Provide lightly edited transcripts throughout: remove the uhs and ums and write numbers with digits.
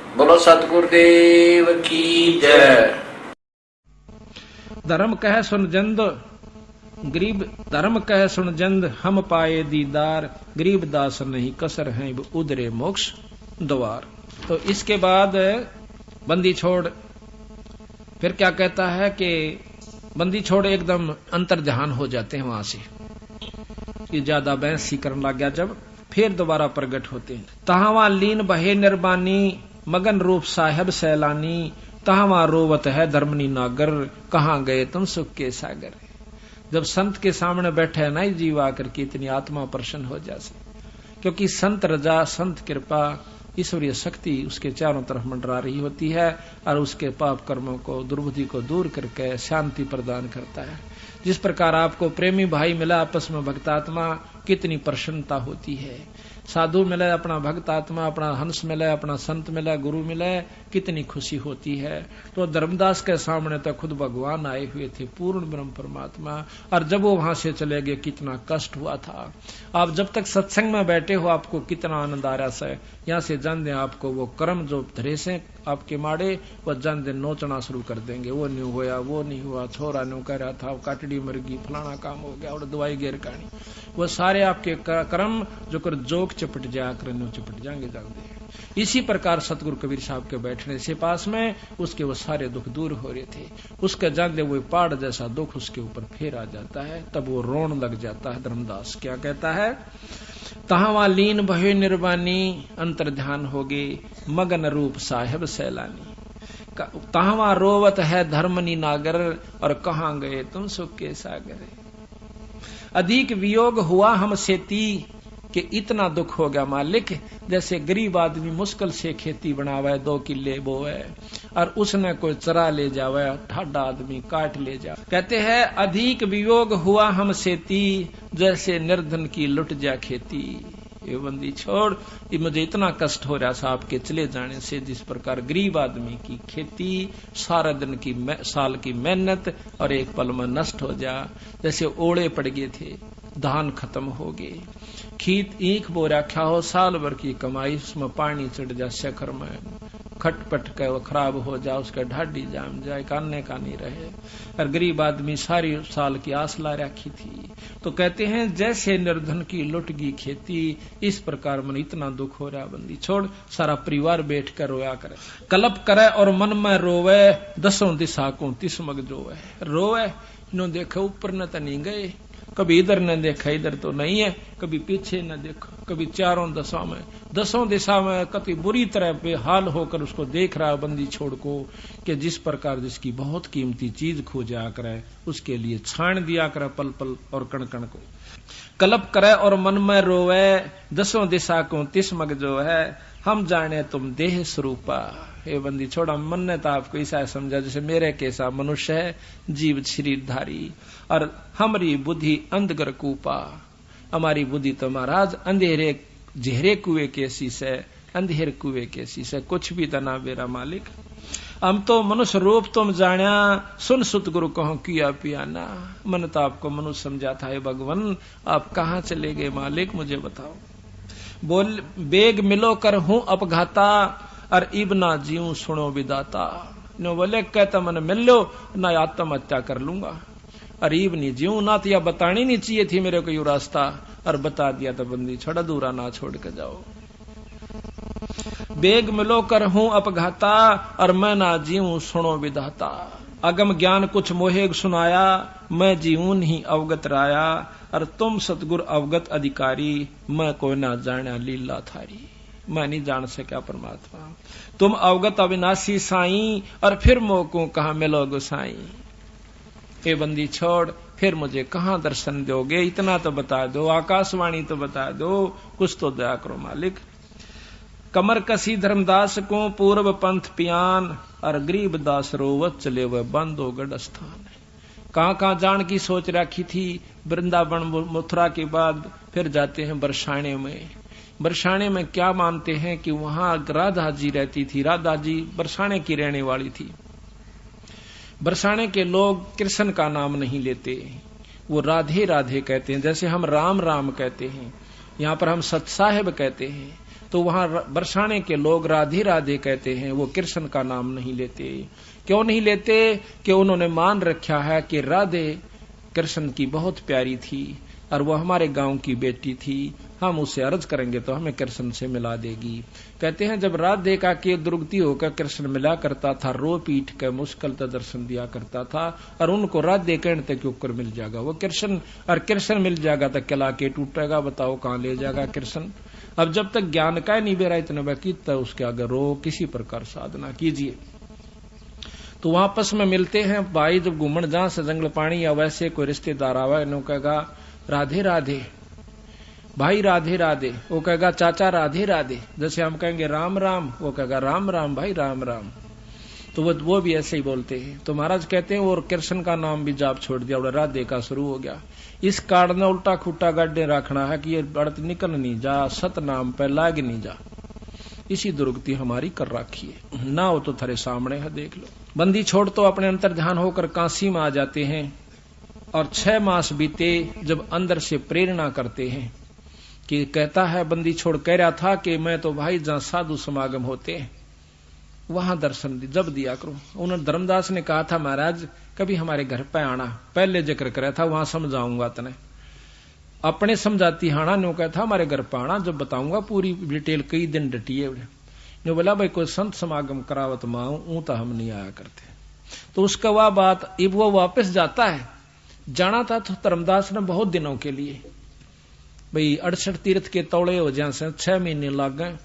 बोलो सतगुरुदेव की जय। धर्म कह सुन जंद गरीब, धर्म कह सुन जंद हम पाए दीदार, गरीब दास नहीं कसर हैं उधरे मोक्ष द्वार। तो इसके बाद बंदी छोड़ फिर क्या कहता है कि बंदी छोड़ एकदम अंतर ध्यान हो जाते हैं वहां से, कि ज्यादा बहस सी करने लग गया। जब फिर दोबारा प्रकट होते हैं, तहावा लीन बहे निर्बानी, मगन रूप साहेब सैलानी, तहावा रोवत है धर्मनी नागर, कहाँ गए तुम सुख के सागर। जब संत के सामने बैठे है ना जीव आकर के इतनी आत्मा प्रसन्न हो जाए, क्योंकि संत रजा, संत कृपा, ईश्वरीय शक्ति उसके चारों तरफ मंडरा रही होती है और उसके पाप कर्मों को, दुर्बुद्धि को दूर करके शांति प्रदान करता है। जिस प्रकार आपको प्रेमी भाई मिला आपस में भक्तात्मा, कितनी प्रसन्नता होती है। साधु मिले, अपना भक्त आत्मा, अपना हंस मिले, अपना संत मिले, गुरु मिले, कितनी खुशी होती है। तो धर्मदास के सामने तो खुद भगवान आए हुए थे, पूर्ण ब्रह्म परमात्मा, और जब वो वहां से चले गए कितना कष्ट हुआ था। आप जब तक सत्संग में बैठे हो आपको कितना आनंद आ रहा है। यहाँ से जान दें आपको वो कर्म जो धरे से आपके माड़े, वो जान दें नोचना शुरू कर देंगे। वो नहीं हुआ, वो नहीं हुआ, छोरा न्यू कह रहा था, काटड़ी मर गई, फलाना काम हो गया और दवाई गेर कहानी, वो सारे आपके कर्म जो कर जोक चपट जाकर न्यू चपट जाएंगे जान दें। इसी प्रकार सतगुरु कबीर साहब के बैठने से पास में उसके वो सारे दुख दूर हो रहे थे। उसके जान दे वो पहाड़ जैसा दुख उसके ऊपर फिर आ जाता है, तब वो रोन लग जाता है। धर्मदास क्या कहता है, तहावा लीन भय निर्वाणी, अंतर ध्यान हो गए मगन रूप साहेब सैलानी, तहावा रोवत है धर्मनी नागर, और कहाँ गए तुम सुख के सागर। अधिक वियोग हुआ हम सेती, कि इतना दुख हो गया मालिक, जैसे गरीब आदमी मुश्किल से खेती बनावे, 2 किल्ले बोए और उसने कोई चरा ले जावे, ठाडा आदमी काट ले जा। कहते हैं अधिक वियोग हुआ हम सेती, जैसे निर्धन की लुट जा खेती। ये बंदी छोड़, ये मुझे इतना कष्ट हो रहा था आपके चले जाने से। जिस प्रकार गरीब आदमी की खेती, सारा दिन की साल की मेहनत और एक पल में नष्ट हो जा, जैसे ओले पड़ गए थे, धान खत्म हो गए, खेत ईख बो रखा हो, साल भर की कमाई उसमें पानी चढ़ जा, शकर में खटपट के वो खराब हो जा, उसका ढाडी जाम जाए, कानने का नहीं रहे, और गरीब आदमी सारी साल की आस ला रखी थी। तो कहते हैं जैसे निर्धन की लुट गई खेती, इस प्रकार मन इतना दुख हो रहा। बंदी छोड़, सारा परिवार बैठ कर रोया करे, कलप करे और मन में रोवे, 10 दिशा को 30 मग जोवे। रोवे नो देखे ऊपर न तो नहीं गए, कभी इधर न देखा, इधर तो नहीं है, कभी पीछे न देखो, कभी चारों दिशा में, 10 दिशा में कति बुरी तरह बेहाल होकर उसको देख रहा बंदी छोड़ को, कि जिस प्रकार जिसकी बहुत कीमती चीज खो जाया करे, उसके लिए छाण दिया करे पल पल और कण कण को। कलप करे और मन में रोवे, 10 दिशा को 30 मग जो है, हम जाने तुम देह स्वरूपा। ये बंदी छोड़ा, मन ने तो आपको ऐसा समझा जैसे मेरे कैसा मनुष्य है, जीव शरीरधारी, और हमारी बुद्धि अंधगर कूपा। हमारी बुद्धि तो महाराज अंधेरे झेरे कुएं कैसी से, अंधेर कुएं कैसी से, कुछ भी तना मेरा मालिक। हम तो मनुष्य रूप तुम जाना, सुन सुत गुरु कहो किया पियाना। मन तो आपको मनुष्य समझा था, हे भगवान आप कहाँ चले गए मालिक, मुझे बताओ। बोल बेग मिलो कर हूं अपघाता, और इब ना जीऊं सुनो विदाता। नो बोले कहता मन मिल लो ना आत्महत्या कर लूंगा, और इब नहीं जीऊं ना, तो या बतानी नहीं चाहिए थी मेरे को यू रास्ता, और बता दिया तो बंदी छोड़ा, दूरा ना छोड़ के जाओ। बेग मिलो कर हूं अपघाता, और मैं ना जीऊं सुनो विदाता। अगम ज्ञान कुछ मोहेग सुनाया, मैं जीऊं नहीं अवगत राया, और तुम सतगुर अवगत अधिकारी, मैं कोई ना जाना लीला थारी। मैं नहीं जान सका परमात्मा, तुम अवगत अविनाशी साईं, और फिर मोको कहां मिलो गोसाई। ए बंदी छोड़, फिर मुझे कहां दर्शन दोगे, इतना तो बता दो, आकाशवाणी तो बता दो, कुछ तो दया करो मालिक। कमर कसी धर्मदास को पूर्व पंथ पियान, और गरीब दास रोवत चले वह बंदो गढ़ स्थान। कहां जान की सोच रखी थी, वृंदावन मथुरा के बाद फिर जाते हैं बरसाने में। बरसाने में क्या मानते हैं कि वहां राधा जी रहती थी, राधा जी बरसाने की रहने वाली थी। बरसाने के लोग कृष्ण का नाम नहीं लेते, वो राधे राधे कहते हैं, जैसे हम राम राम कहते हैं, यहाँ पर हम सत साहेब कहते हैं। तो वहां बरसाने के लोग राधे राधे कहते हैं, वो कृष्ण का नाम नहीं लेते। क्यों नहीं लेते? कि उन्होंने मान रखा है कि राधे कृष्ण की बहुत प्यारी थी और वो हमारे गांव की बेटी थी, हम उसे अर्ज करेंगे तो हमें कृष्ण से मिला देगी। कहते हैं जब राधे का के दुर्गति होकर कृष्ण मिला करता था, रो पीट के मुश्किल तो दर्शन दिया करता था, और उनको राधे कहने तक ऊपर मिल जाएगा वो कृष्ण, और कृष्ण मिल जाएगा तो किला के टूटेगा, बताओ कहां ले जाएगा कृष्ण। अब जब तक ज्ञान का नहीं बेरा इतने बाकी तब उसके आगे रो किसी प्रकार साधना कीजिए। तो वहां आपस में मिलते हैं भाई, जब घूमन जहां से जंगल पानी या वैसे कोई रिश्तेदार आवा, इन्हों कहेगा राधे राधे भाई, राधे राधे। वो कहेगा चाचा राधे राधे। जैसे हम कहेंगे राम राम, वो कहेगा राम राम भाई राम राम। तो वो भी ऐसे ही बोलते हैं। तो महाराज कहते हैं और कृष्ण का नाम भी जाप छोड़ दिया और राधे का शुरू हो गया। इस कारण उल्टा खुट्टा गड्ढे रखना है कि ये बढ़त निकल नहीं जा, सत नाम पे लाग नहीं जा, इसी दुर्गति हमारी कर रखी है। ना हो तो थारे सामने है, देख लो। बंदी छोड़ तो अपने अंतर ध्यान होकर काशी में आ जाते हैं, और 6 मास बीते जब अंदर से प्रेरणा करते हैं कि कहता है बंदी छोड़ कह रहा था कि मैं तो भाई जहां साधु समागम होते हैं वहां दर्शन जब दिया करूं। उन्होंने धर्मदास ने कहा था महाराज कभी हमारे घर पे आना, पहले जिक्र कराया था, वहां समझाऊंगा तने। अपने समझाती हाना ने कहा था हमारे घर पे आना, जब बताऊंगा पूरी डिटेल, कई दिन डटिए। जो बोला भाई कोई संत समागम करावत माऊ तो हम नहीं आया करते। तो उसका वह बात, अब वो वापस जाता है, जाना था तो धर्मदास ने बहुत दिनों के लिए भाई 68 तीर्थ के तौड़े हो जाए से 6 महीने लग गए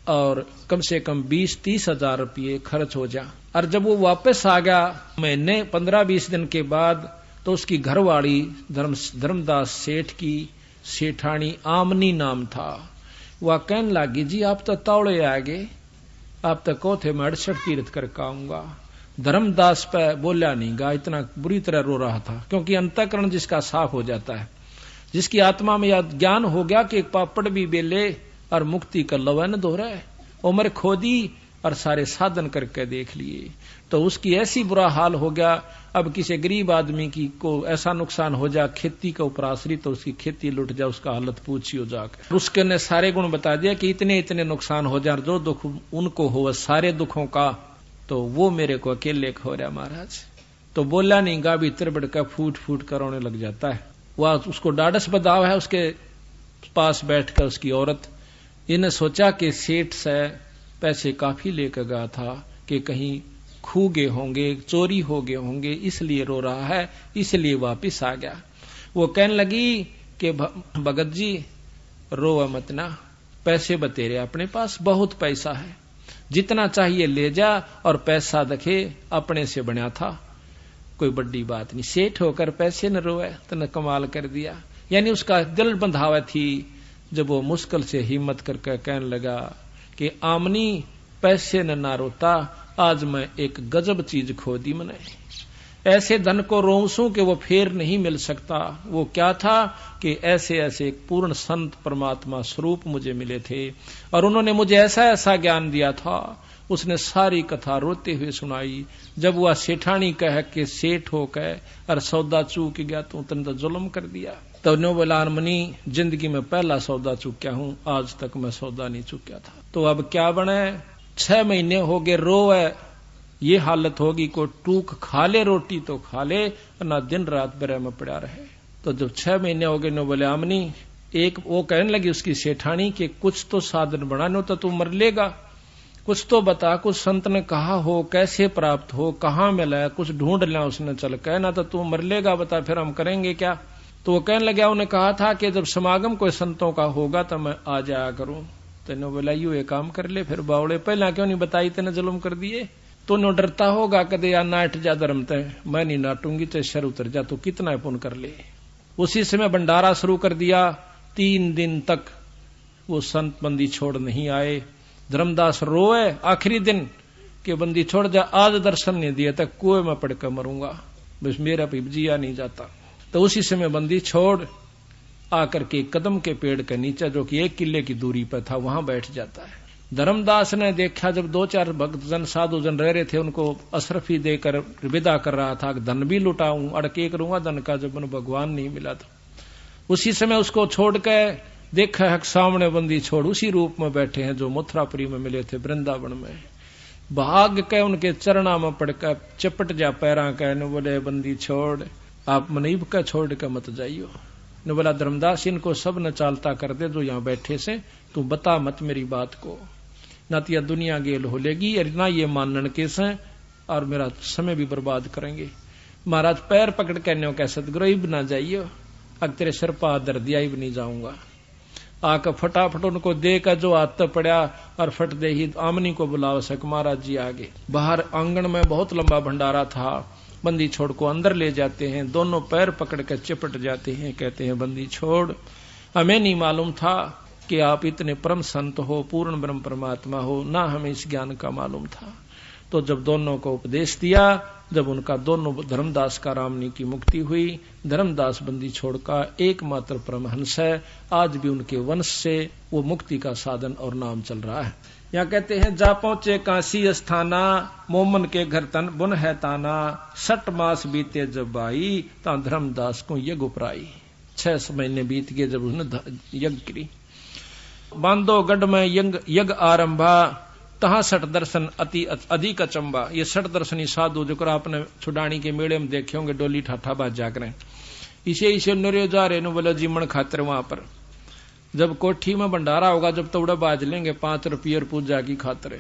और कम से कम 20-30 हजार रुपये खर्च हो जा। और जब वो वापस आ गया महीने 15-20 दिन के बाद, तो उसकी घरवाली धर्मदास सेठ की सेठानी आमनी नाम था, वह कहने लगी जी आप तो तौड़े आ गए, आप तो कहो थे मैं 68 तीर्थ करके आऊंगा। धर्मदास पे बोला नहीं गा, इतना बुरी तरह रो रहा था, क्योंकि अंतःकरण जिसका साफ हो जाता है, जिसकी आत्मा में यह ज्ञान हो गया कि पापड़ भी बेले और मुक्ति का लवन दोहरा है, उम्र खोदी और सारे साधन करके देख लिए, तो उसकी ऐसी बुरा हाल हो गया। अब किसी गरीब आदमी की को ऐसा नुकसान हो जा खेती के ऊपर आश्रित, तो उसकी खेती लुट जा, उसका हालत पूछियो जाकर। उसके ने सारे गुण बता दिया कि इतने इतने नुकसान हो जा, जो दुख उनको हो सारे दुखों का, तो वो मेरे को अकेले हो रहा महाराज। तो बोला नहीं गा, भीतर बढ़कर फूट फूट कर रोने लग जाता है। वह उसको डाडस बदाव है, उसके पास बैठकर उसकी औरत, इन्हें सोचा कि सेठ से पैसे काफी लेकर गया था कि कहीं खू गए होंगे, चोरी हो गए होंगे, इसलिए रो रहा है, इसलिए वापिस आ गया। वो कहने लगी कि भगत जी रो मत ना, पैसे बतेरे अपने पास बहुत पैसा है, जितना चाहिए ले जा, और पैसा देखे अपने से बना था, कोई बड़ी बात नहीं, सेठ होकर पैसे न रोए, तो न कमाल कर दिया। यानी उसका दिल बंधावा थी। जब वो मुश्किल से हिम्मत करके कहने लगा कि आमनी पैसे न ना रोता, आज मैं एक गजब चीज खो दी मैंने, ऐसे धन को रोंसू कि वो फेर नहीं मिल सकता। वो क्या था कि ऐसे ऐसे एक पूर्ण संत परमात्मा स्वरूप मुझे मिले थे, और उन्होंने मुझे ऐसा ऐसा ज्ञान दिया था। उसने सारी कथा रोते हुए सुनाई। जब वह सेठानी कह के सेठ हो कह और सौदा चूक गया, तो तन तो जुल्म कर दिया। तो नो बोला मनी जिंदगी में पहला सौदा चूक्या हूं, आज तक मैं सौदा नहीं चूक्या था। तो अब क्या बने, 6 महीने हो गए रोए, ये हालत होगी, को टूक खा ले रोटी तो खा ले, ना दिन रात बरे में पड़ा रहे। तो जब 6 महीने हो गए, नो बोले आमनी, एक वो कहने लगी उसकी सेठानी कि कुछ तो साधन बनाने तो तू मर लेगा, कुछ तो बता, कुछ संत ने कहा हो, कैसे प्राप्त हो, कहाँ मिला, कुछ ढूंढ लिया उसने, चल कहना तो तू मर लेगा, बता फिर हम करेंगे क्या। तो वो कहने लगा, उन्हें कहा था कि जब समागम कोई संतों का होगा तो मैं आ जाया करूं। तेने बोला यू एक काम कर ले, फिर बावड़े पहला क्यों नहीं बताई, तेने जुल्म कर दिए। तो नो डरता होगा कदे या नाट जा धर्म तय, मैं नहीं नाटूंगी, चाहे शर उतर जा, तो कितना पुण्य कर ले। उसी समय भंडारा शुरू कर दिया। 3 दिन तक वो संत बंदी छोड़ नहीं आए। धर्मदास रोए आखिरी दिन कि बंदी छोड़ जा, आज दर्शन नहीं दिया तक कुएं में पड़कर मरूंगा, बस मेरा पिपजिया नहीं जाता। तो उसी समय बंदी छोड़ आकर के कदम के पेड़ के नीचे, जो कि 1 किले की दूरी पर था, वहां बैठ जाता है। धर्मदास ने देखा जब 2-4 भक्तजन साधु जन रह रहे थे, उनको अशरफी देकर विदा कर रहा था, धन भी लुटाऊं, अड़के करूंगा धन का, जब उन्हें भगवान नहीं मिला था। उसी समय उसको छोड़ के देखा है सामने बंदी छोड़ उसी रूप में बैठे हैं जो मथुरापुरी में मिले थे वृंदावन में। भाग के उनके चरणा में पड़कर चपट जा पैरा कह न बोले बंदी छोड़ आप मनीब का छोड़ के मत जाइयो। न बोला धर्मदास इनको सब न चालता कर दे जो यहाँ बैठे से, तू बता मत मेरी बात को, ना तो यह दुनिया गेल हो लेगी और ना ये मानन के से और मेरा समय भी बर्बाद करेंगे। महाराज पैर पकड़ के न्यो कह सतगुरु इब ना जाइयो, अग तेरे सिर पा दर दिया इब नहीं जाऊंगा। आकर फटाफट उनको देकर जो हाथ पड़ा और फट दे ही आमनी को बुलाओ सक महाराज जी आगे। बाहर आंगन में बहुत लंबा भंडारा था, बंदी छोड़ को अंदर ले जाते हैं, दोनों पैर पकड़ कर चिपट जाते हैं, कहते हैं बंदी छोड़ हमें नहीं मालूम था कि आप इतने परम संत हो, पूर्ण ब्रह्म परमात्मा हो, ना हमें इस ज्ञान का मालूम था। तो जब दोनों को उपदेश दिया, जब उनका दोनों धर्मदास का रामनी की मुक्ति हुई, धर्मदास बंदी छोड़ का एकमात्र परमहंस है, आज भी उनके वंश से वो मुक्ति का साधन और नाम चल रहा है। यहाँ कहते हैं जा पहुंचे काशी अस्थाना, मोमन के घर तन बुन है ताना, 6 मास बीते जब आई ता धर्मदास को यज्ञ उपराई। 6 महीने बीत गए जब उसने यज्ञ करी। बांधो गढ़ में यज्ञ आरंभा, तहा 6 दर्शन अति अधिक अचंबा। ये 6 दर्शनी साधु जो कर आपने छुडानी के मेले में देखे होंगे, डोली ठाठा बाज जाकर इसे नरे जा रहे बोले जीमन खातिर। वहां पर जब कोठी में भंडारा होगा, जब तोड़े बाज लेंगे 5 रुपये पूजा की खातिर,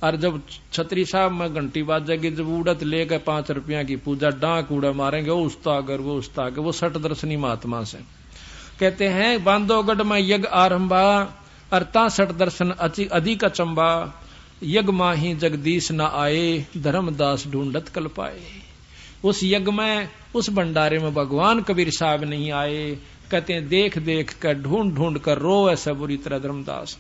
और जब छतरी साहब में घंटी बाजेगी, जब उड़त लेकर 5 रुपया की पूजा डांक उड़ा मारेंगे, वो उस्तागर वो उस्तागर, वो 6 दर्शनी महात्मा से। कहते हैं बांधोगढ़ में यज्ञ आरंभा, अरता 6 दर्शन अधिक अचंबा, यज्ञ माही जगदीश न आए, धर्मदास ढूंढत कल पाए। उस यज्ञ में, उस भंडारे में भगवान कबीर साहब नहीं आए। कहते हैं देख देख कर ढूंढ ढूंढ कर रो ऐसा बुरी तरह धर्मदास।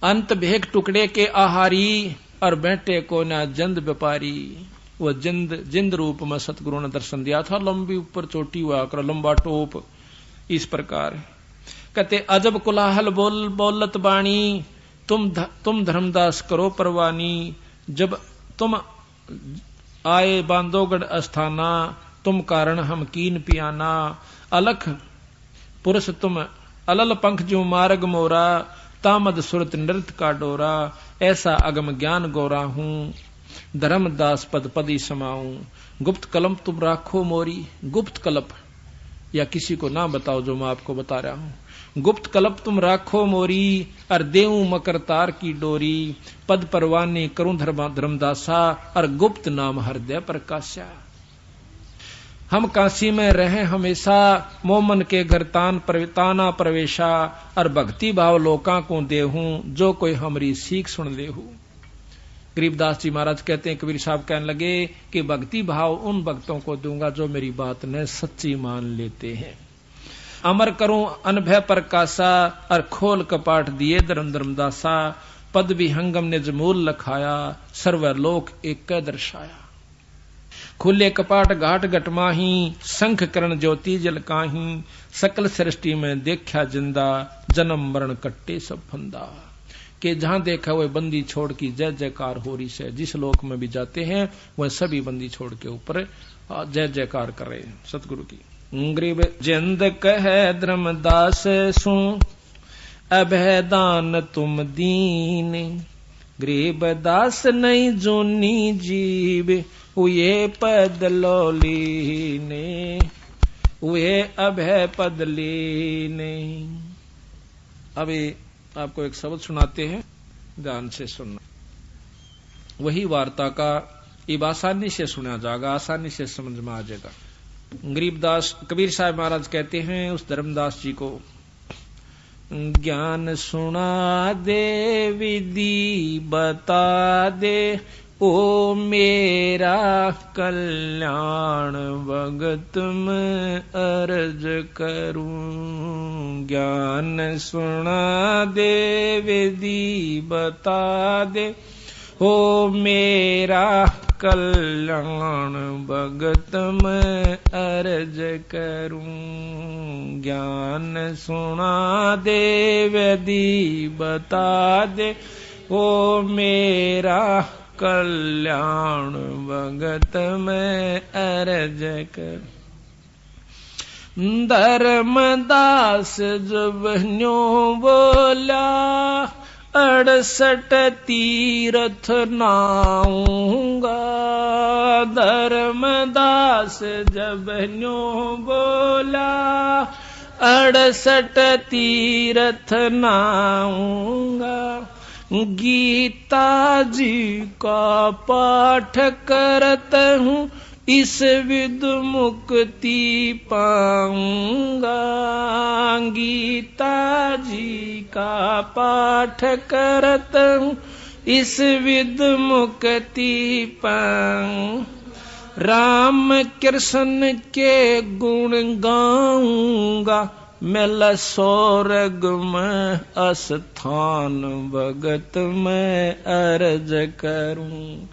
अंत भेक टुकड़े के आहारी, और बैठे को ना जंद व्यापारी। वो जिंद रूप में सतगुरु ने दर्शन दिया था, लंबी ऊपर चोटी हुआ कर लंबा टोप, इस प्रकार। कहते अजब कुलाहल बोलत बाणी, तुम धर्मदास करो परवानी। जब तुम आए बांधोगढ़ अस्थाना, तुम कारण हम कीन पियाना। अलख पुरुष तुम अलल पंख जो मार्ग मोरा, तामद सुरत नृत्य का डोरा। ऐसा अगम ज्ञान गोरा हूं, धर्मदास पद पदी समाऊं। गुप्त कलम तुम राखो मोरी, गुप्त कलप या किसी को ना बताओ जो मैं आपको बता रहा हूं। गुप्त कलप तुम राखो मोरी, और देऊ मकर तार की डोरी। पद परवानी करूं धर्मदासा, और गुप्त नाम हृदय प्रकाशा। हम काशी में रहे हमेशा, मोमन के घर ताना प्रवेशा। और भक्ति भाव लोका को देहूं, जो कोई हमरी सीख सुन लेहू। गरीबदास जी महाराज कहते हैं, कबीर साहब कहने लगे कि भक्ति भाव उन भक्तों को दूंगा जो मेरी बात ने सच्ची मान लेते हैं। अमर करूं अनभय प्रकाशा, और खोल कपाट दिए धर्मदासा। पद भी हंगम ने जमूल लखाया, सर्वलोक एक दर्शाया। खुले कपाट घाट घटमाही, शंख करण ज्योति जलकाही। सकल सृष्टि में देखा जिंदा, जन्म मरण कट्टे सब फंदा। कि जहां देखा वह बंदी छोड़ की जय जयकार हो रही है। जिस लोक में भी जाते हैं वह सभी बंदी छोड़ के ऊपर जय जयकार कर रहे हैं सतगुरु की। गरीब जिंद कहे धर्मदास सु, अभय दान तुम दीन। गरीब दास नहीं जोनी जीव, हुए पद लोलीने। हुए अभय पद लीने। अभी आपको एक शब्द सुनाते हैं, ध्यान से सुनना। वही वार्ता का अब आसानी से सुना जाएगा, आसानी से समझ में आ जाएगा। गरीबदास कबीर साहब महाराज कहते हैं उस धर्मदास जी को, ज्ञान सुना दे विधि बता दे, ओ मेरा कल्याण भगत में अर्ज करूं। ज्ञान सुना दे विधि बता दे, ओ मेरा कल्याण भगत में अर्ज करूं। ज्ञान सुना दे विधि बता दे, ओ मेरा कल्याण भगत में अर्ज कर। धर्मदास जब न्यों बोला 68 तीर्थ नाऊंगा। धर्मदास जब न्यों बोला 68 तीर्थ नाऊंगा। गीता जी का पाठ करता हूँ इस विद मुक्ति पाऊंगा। गीता जी का पाठ करता हूँ इस विद मुक्ति पाऊं। राम कृष्ण के गुण गाऊंगा मैं स्वर्ग में अस्थान भगत में अर्ज करूं।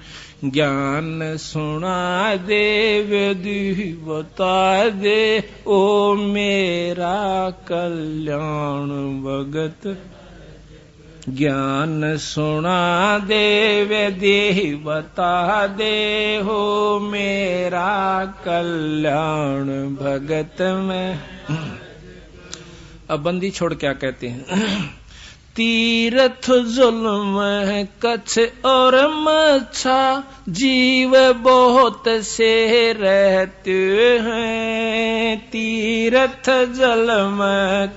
ज्ञान सुना दे विधि बता दे ओ मेरा कल्याण भगत। ज्ञान सुना दे विधि बता दे हो मेरा कल्याण भगत में। अब बंदी छोड़ क्या कहते हैं। तीर्थ जुल्म कच्छ और मच्छा जीव बहुत से रहते हैं। तीर्थ जुल्म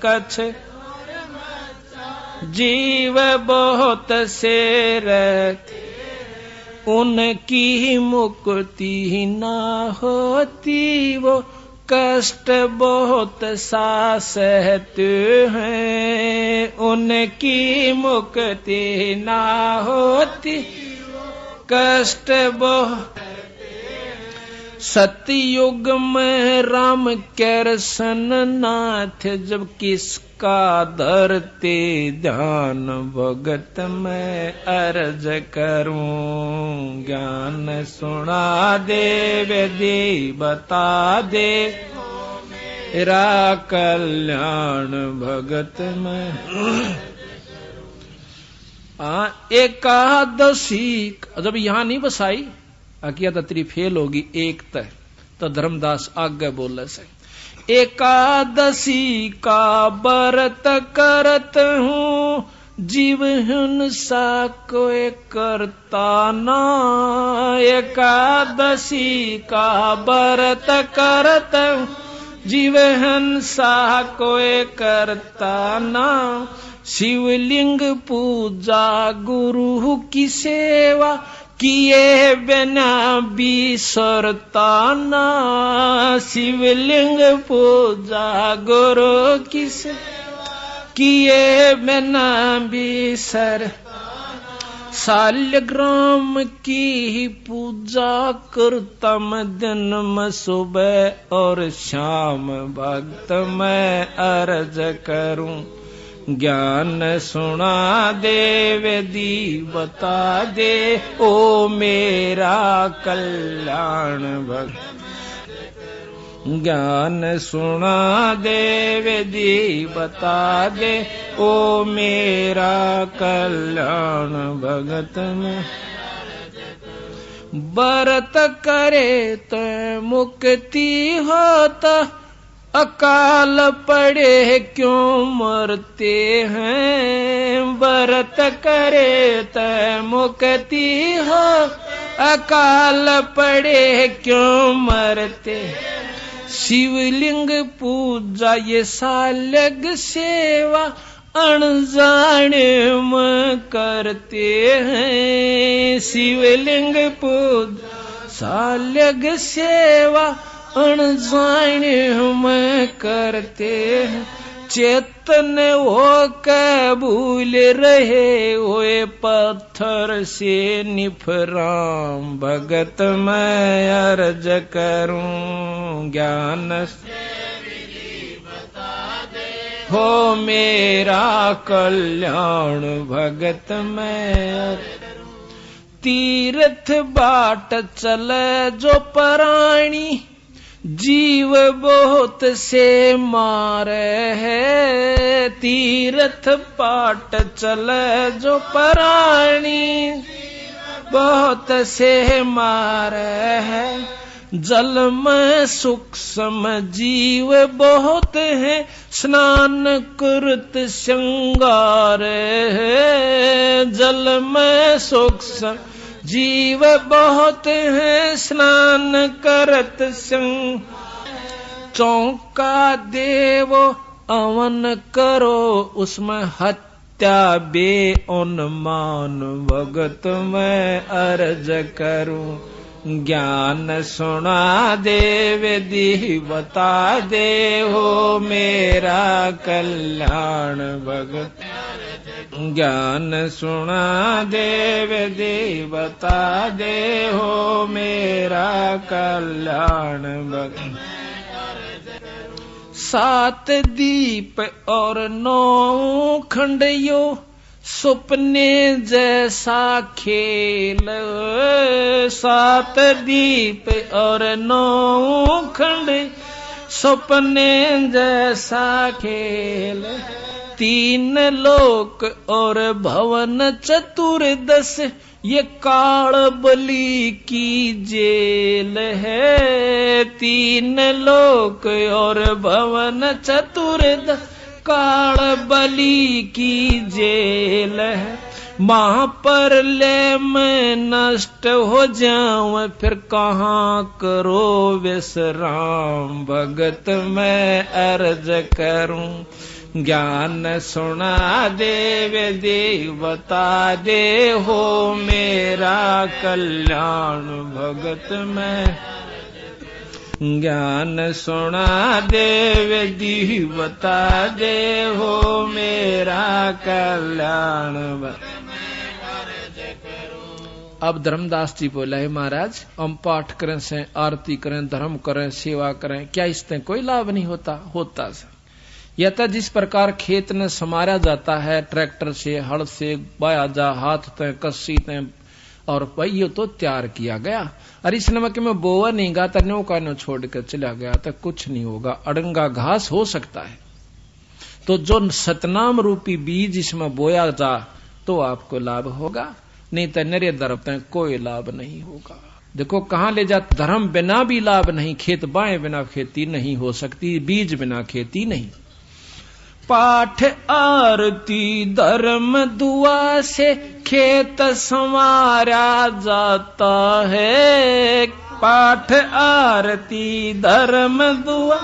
कच्छ जीव बहुत से रहते उनकी मुक्ति ना होती वो कष्ट बहुत सा सहते हैं। उनकी मुक्ति ना होती कष्ट बहुत। सतयुग में राम कृष्ण नाथ जब किसका धरते ध्यान भगत में अर्ज करूं। ज्ञान सुना दे विधि बता दे मेरा कल्याण भगत में। एकादशी जब यहाँ नहीं बसाई अकिया तत्री फेल होगी एक तय तो धर्मदास आगे बोले से। एकादशी का व्रत करत हूँ जीव हिंसा कोई करता ना। एकादशी का व्रत करत हूँ जीव हिंसा कोई करता ना। शिवलिंग पूजा गुरु की सेवा किए बिना बिसरता ना। शिवलिंग पूजा गुरु की सेवा किए बिना बिसर। सालग्राम की पूजा करता मैं दिन में सुबह और शाम भक्त मैं अर्ज करूं। ज्ञान सुना दे विधि बता दे ओ मेरा कल्याण भगत। ज्ञान सुना दे विधि बता दे ओ मेरा कल्याण भगत में। व्रत करे तो मुक्ति होता अकाल पड़े क्यों मरते हैं। व्रत करे तो मुक्ति हो अकाल पड़े क्यों मरते। शिवलिंग पूजा ये सालग सेवा अनजाने में करते हैं। शिवलिंग पूजा सालग सेवा अनजाने में करते हैं। चेतन हो कबूल रहे ओए पत्थर से निफराम भगत मैं अर्ज करूं। ज्ञान हो मेरा कल्याण भगत मैं। तीर्थ बाट चले जो प्राणी जीव बहुत से मारे है। तीर्थ बाट चले जो प्राणी बहुत से मारे है। जल में सूक्ष्म जीव बहुत है, स्नान करत श्रृंगार है। जल में सूक्ष्म जीव बहुत है, स्नान करत श्रृंगार। चौका देवो अवन करो, उसमें हत्या बे उन्मान। भगत मैं अर्ज करूं, ज्ञान सुना दे विधि बता दे, हो मेरा कल्याण भगत। ज्ञान सुना दे विधि बता दे, हो मेरा कल्याण भगत। 7 दीप और 9 खंडियो, सुपने जैसा खेल। 7 दीप और 9 खंड, सुपने जैसा खेल। 3 लोक और भवन चतुर्दश, ये काल बलि की जेल है। 3 लोक और भवन चतुर्दश, काल बलि की जेल है। वहां पर ले मैं नष्ट हो जाऊं, फिर कहाँ करो विश्राम। भगत मैं अर्ज करूं, ज्ञान सुना दे विधि बता दे, हो मेरा कल्याण भगत मैं। ज्ञान सुना दे विधि बता दे, हो मेरा कल्याण भगत। अब धर्मदास जी बोला है, महाराज हम पाठ करें से, आरती करें, धर्म करें, सेवा करें, क्या इससे कोई लाभ नहीं होता? होता सर। या तो जिस प्रकार खेत में समारा जाता है ट्रैक्टर से, हल से बाया जा, हाथ ते कस्सी ते और पहियों तो तैयार किया गया, और इस नमक में बोवा नहीं गा तो नौका न छोड़ कर चला गया तो कुछ नहीं होगा, अड़ंगा घास हो सकता है। तो जो सतनाम रूपी बीज इसमें बोया जा तो आपको लाभ होगा, नहीं तो नरे दरब तक कोई लाभ नहीं होगा। देखो कहां ले जा, धर्म बिना भी लाभ नहीं, खेत बाएं बिना खेती नहीं हो सकती, बीज बिना खेती नहीं। पाठ आरती धर्म दुआ से खेत संवारा जाता है। पाठ आरती धर्म दुआ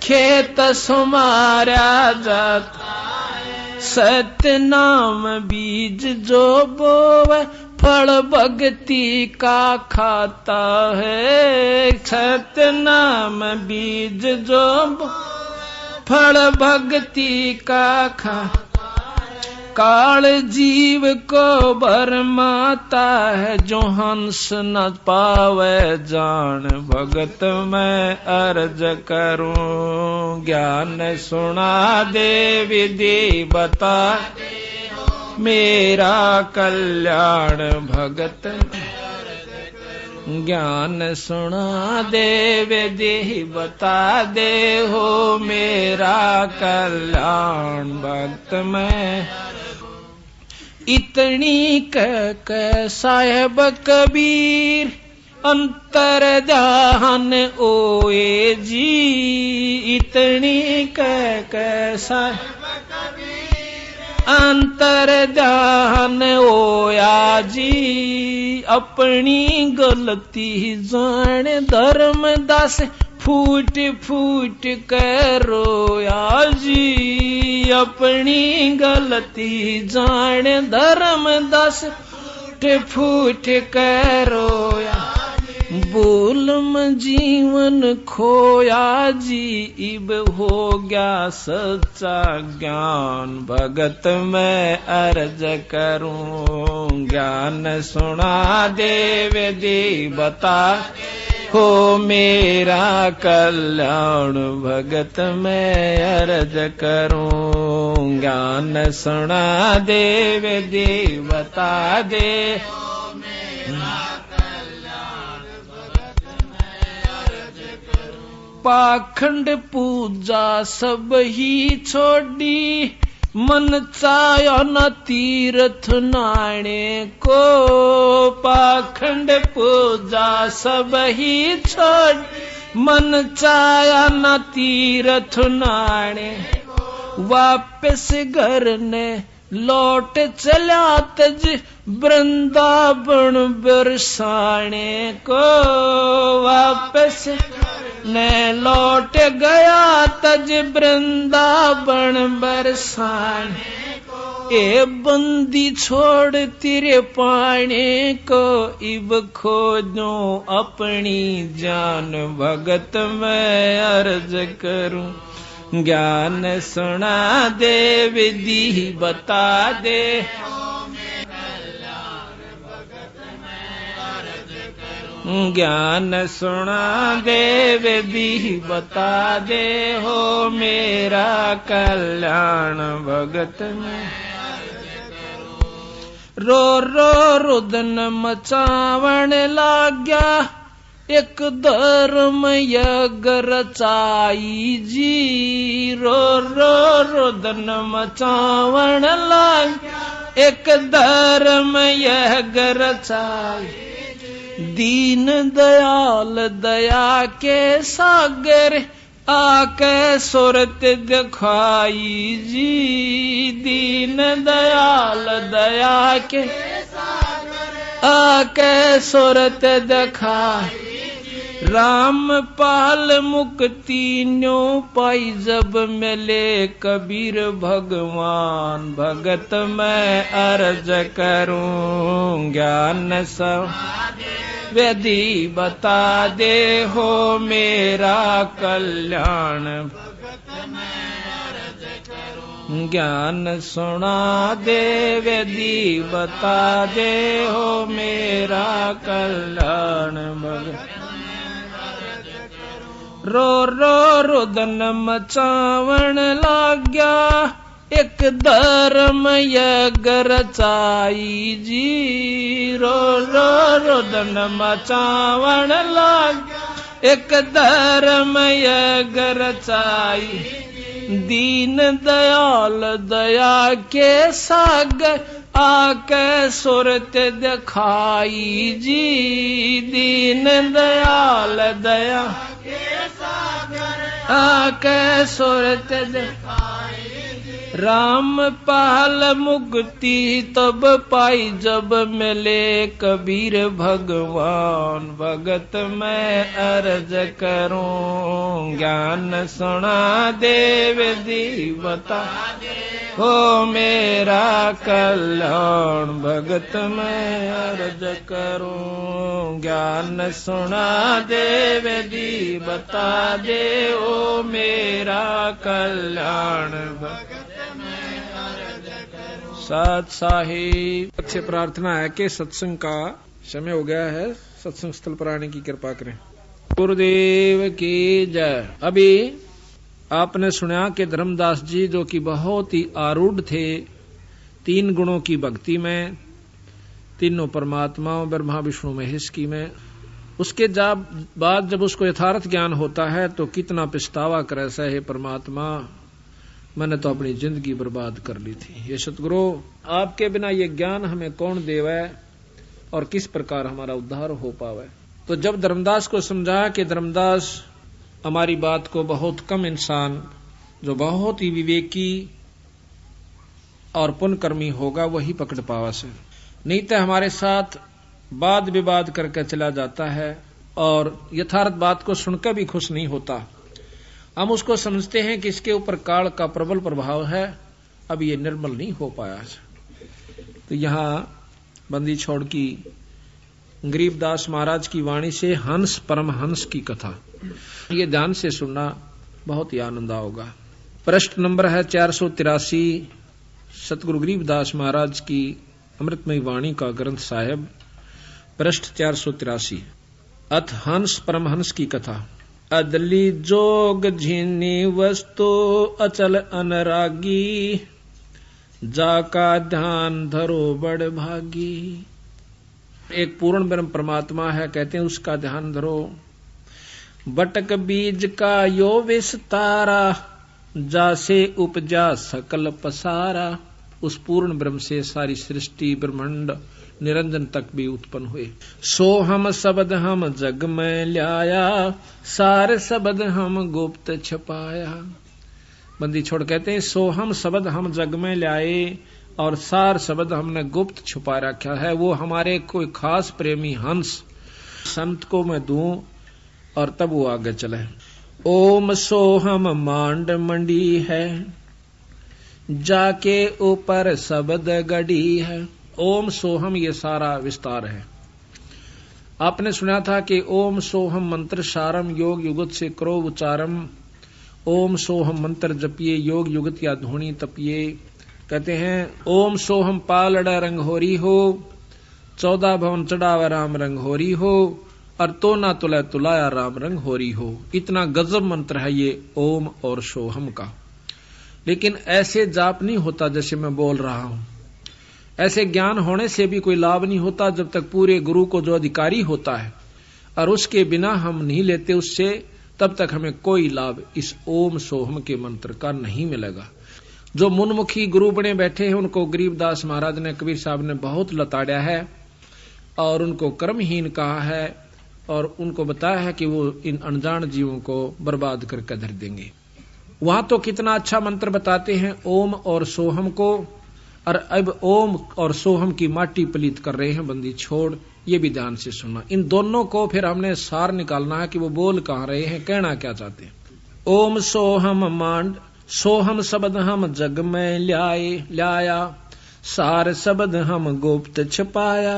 खेत संवारा जाता है। सत्य नाम बीज जो बोवे, फल भक्ति का खाता है। सत्य नाम बीज जो फल भक्ति का खा। काल जीव को भरमाता है, जो हंस न पावे जान। भगत मैं अर्ज करूं, ज्ञान सुना दे विधि बता, मेरा कल्याण भगत। ज्ञान सुना दे विधि बता दे, हो मेरा कल्याण भक्त मैं। इतनी कह साहेब कबीर, अंतर ध्यान ओए जी। इतनी कह साहेब अंतर ध्यान ओया जी। अपनी गलती जान धर्मदास, फूट फूट कर रोया जी। अपनी गलती जान धर्मदास, फूट फूट कर रोया। बोल में जीवन खोया जी, इब हो गया सच्चा ज्ञान। भगत मैं अर्ज करूं, ज्ञान सुना दे विधि बता, हो मेरा कल्याण भगत मैं अर्ज करूं। ज्ञान सुना दे विधि बता दे, पाखंड पूजा सब ही छोड़ी, मन चायो न तीर्थ नाणे को, पाखंड पूजा सब ही छोड़। मन चाया न तीर्थ नाणे, वापस घर ने लौट चला तज वृंदावन बरसाने को। वापस ने लौट गया तज वृंदावन बरसाने को। ए बंदी छोड़ तेरे पाने को, इब खोजो अपनी जान भगत मैं अर्ज करूं। ज्ञान सुना दे विधि बता दे, ज्ञान सुना दे विधि बता दे, हो मेरा कल्याण भगत में। रो रो रुदन मचावण लाग्या, एक धर्म यज्ञ रचाई जी। रो रो रुदन मचावण लाग्या, एक धर्म यज्ञ रचाई। दीन दयाल दया के सागर, आके सूरत दिखाई जी। दीन दयाल दया के सागर, आके सूरत दिखाई। राम पाल मुक्ति न्यो पाई, जब मिले कबीर भगवान भगत मैं अर्ज करूं। ज्ञान सब विधि बता दे, हो मेरा कल्याण भगत मैं अर्ज करूं। ज्ञान सुना दे विधि बता दे, हो मेरा कल्याण भगत। रो रो रुदन मचावण लाग्या, एक धर्म यज्ञ रचाई जी। रो रो रुदन मचावण लाग्या, एक धर्म यज्ञ रचाई। दीन दयाल दया के सागर, आके सूरत दिखाई जी। दीन दयाल दया के सागर, आके सूरत दिखाई। राम पाल मुक्ति तब पाई, जब मिले कबीर भगवान भगत मैं अर्ज करूं। ज्ञान सुना दे विधि बता दे, हो मेरा कल्याण भगत मैं अर्ज करूं। ज्ञान सुना दे विधि बता दे, ओ मेरा कल्याण भगत। साथ साहिब से प्रार्थना है कि सत्संग का समय हो गया है, सत्संग स्थल पर आने की कृपा करें। गुरुदेव की जय। अभी आपने सुना कि धर्मदास जी जो कि बहुत ही आरूढ़ थे 3 गुणों की भक्ति में, तीनों परमात्माओं ब्रह्मा विष्णु महेश की में, उसके बाद जब उसको यथार्थ ज्ञान होता है तो कितना पछतावा करे से, हे परमात्मा मैंने तो अपनी जिंदगी बर्बाद कर ली थी। ये सतगुरु आपके बिना ये ज्ञान हमें कौन देवे और किस प्रकार हमारा उद्धार हो पावे। तो जब धर्मदास को समझा कि धर्मदास हमारी बात को बहुत कम इंसान जो बहुत ही विवेकी और पुण्यकर्मी होगा वही पकड़ पावा से, नहीं तो हमारे साथ वाद विवाद करके चला जाता है और यथार्थ बात को सुनकर भी खुश नहीं होता। हम उसको समझते हैं कि इसके ऊपर काल का प्रबल प्रभाव है, अब ये निर्मल नहीं हो पाया। तो यहां बंदी छोड़ की गरीबदास महाराज की वाणी से हंस परमहंस की कथा, ये ध्यान से सुनना बहुत ही आनंद आओगा। प्रश्न नंबर है 483, सतगुरु गरीबदास महाराज की अमृतमयी वाणी का ग्रंथ साहेब, पृष्ठ 483। अथ हंस परमहंस की कथा। अदली जोग झीनी वस्तु अचल अनरागी, जाका ध्यान धरो बड़ भागी। एक पूर्ण ब्रह्म परमात्मा है, कहते हैं उसका ध्यान धरो। बटक बीज का यो विस्तारा, जासे उपजा सकल पसारा। उस पूर्ण ब्रह्म से सारी सृष्टि ब्रह्मांड निरंजन तक भी उत्पन्न हुए। सो हम शब्द हम जग में ल्याया, सार शब्द हम गुप्त छपाया। बंदी छोड़ कहते हैं सो हम शब्द हम जग में ल्याए और सार शब्द हमने गुप्त छुपा रखा है। वो हमारे कोई खास प्रेमी हंस संत को मैं दूं और तब वो आगे चले। ओम सोहम मांड मंडी है, जाके ऊपर शब्द गड़ी है। ओम सोहम ये सारा विस्तार है। आपने सुना था कि ओम सोहम मंत्र सारम योग युगत से करो उच्चारम। ओम सोहम मंत्र जपिए योग युगत या धोनी तपिए। कहते हैं ओम सोहम पालड़ा रंग होरी हो, 14 भवन चढ़ावा राम रंग होरी हो, और तो ना तुला तुलाया राम रंग होरी हो। इतना गजब मंत्र है ये ओम और सोहम का। लेकिन ऐसे जाप नहीं होता जैसे मैं बोल रहा हूं। ऐसे ज्ञान होने से भी कोई लाभ नहीं होता जब तक पूरे गुरु को जो अधिकारी होता है और उसके बिना हम नहीं लेते उससे, तब तक हमें कोई लाभ इस ओम सोहम के मंत्र का नहीं मिलेगा। जो मुनमुखी गुरु बने बैठे हैं उनको गरीबदास महाराज ने, कबीर साहब ने बहुत लताड़ा है और उनको कर्महीन कहा है और उनको बताया है कि वो इन अनजान जीवों को बर्बाद करके धर देंगे। वहां तो कितना अच्छा मंत्र बताते हैं ओम और सोहम को, और अब ओम और सोहम की माटी पलीत कर रहे हैं। बंदी छोड़ ये भी ध्यान से सुनना। इन दोनों को फिर हमने सार निकालना है कि वो बोल कहां रहे हैं, कहना क्या चाहते हैं। ओम सोहम मांड, सोहम शब्द हम जग में ल्याया, सार शब्द हम गुप्त छपाया।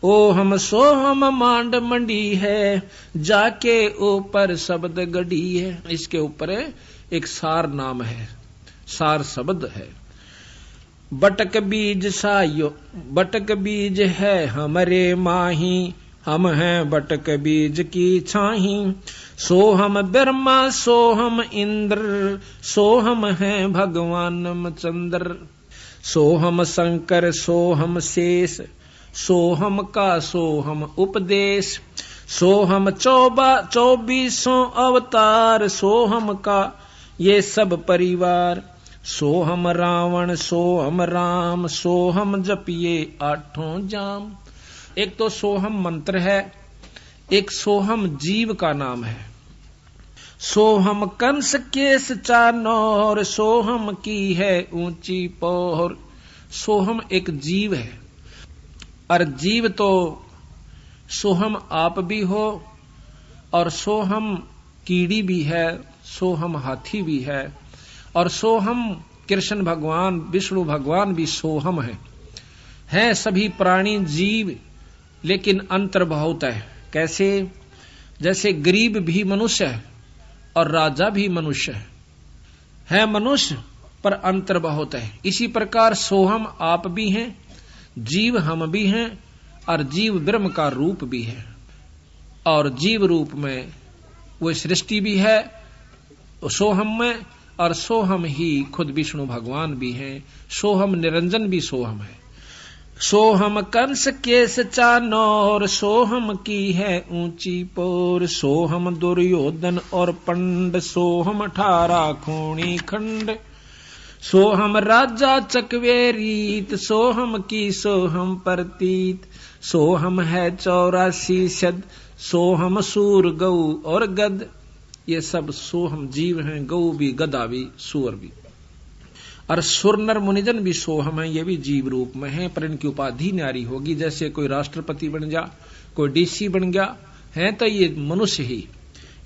ओ हम सोहम मांड मंडी है, जाके ऊपर शब्द गड़ी है। इसके ऊपर एक सार नाम है, सार शब्द है। बटक बीज सायो, बटक बीज है हमरे माही, हम हैं बटक बीज की छाही। सोहम ब्रह्मा सोहम इंद्र, सोहम है भगवान चंद्र। सोहम शंकर सोहम शेष, सोहम का सोहम उपदेश। सोहम 24 अवतार, सोहम का ये सब परिवार। सोहम रावण सोहम राम, सोहम जपिए 8 जाम। एक तो सोहम मंत्र है, एक सोहम जीव का नाम है। सोहम कंस केस चानोर, सोहम की है ऊंची पोर। सोहम एक जीव है और जीव तो सोहम आप भी हो और सोहम कीड़ी भी है, सोहम हाथी भी है और सोहम कृष्ण भगवान विष्णु भगवान भी सोहम है सभी प्राणी जीव, लेकिन अंतर बहुत है। कैसे? जैसे गरीब भी मनुष्य है और राजा भी मनुष्य है मनुष्य, पर अंतर बहुत है। इसी प्रकार सोहम आप भी हैं, जीव हम भी हैं और जीव ब्रह्म का रूप भी है। और जीव रूप में वो सृष्टि भी है सोहम में, और सोहम ही खुद विष्णु भगवान भी हैं। सोहम निरंजन भी सोहम है। सोहम कंस केस चानोर, सोहम की है ऊंची पोर। सोहम दुर्योधन और पंड, सोहम 18 खूणी खंड। सोहम राजा चकवेरीत, सोहम की सोहम प्रतीत। सोहम है 84 शद, सोहम सूर गऊ और गद। ये सब सोहम जीव हैं, गऊ भी गदा भी सूअर भी। और सुर नर मुनिजन भी सोहम है, ये भी जीव रूप में है, पर इनकी उपाधि न्यारी होगी। जैसे कोई राष्ट्रपति बन गया, कोई डीसी बन गया है, तो ये मनुष्य ही।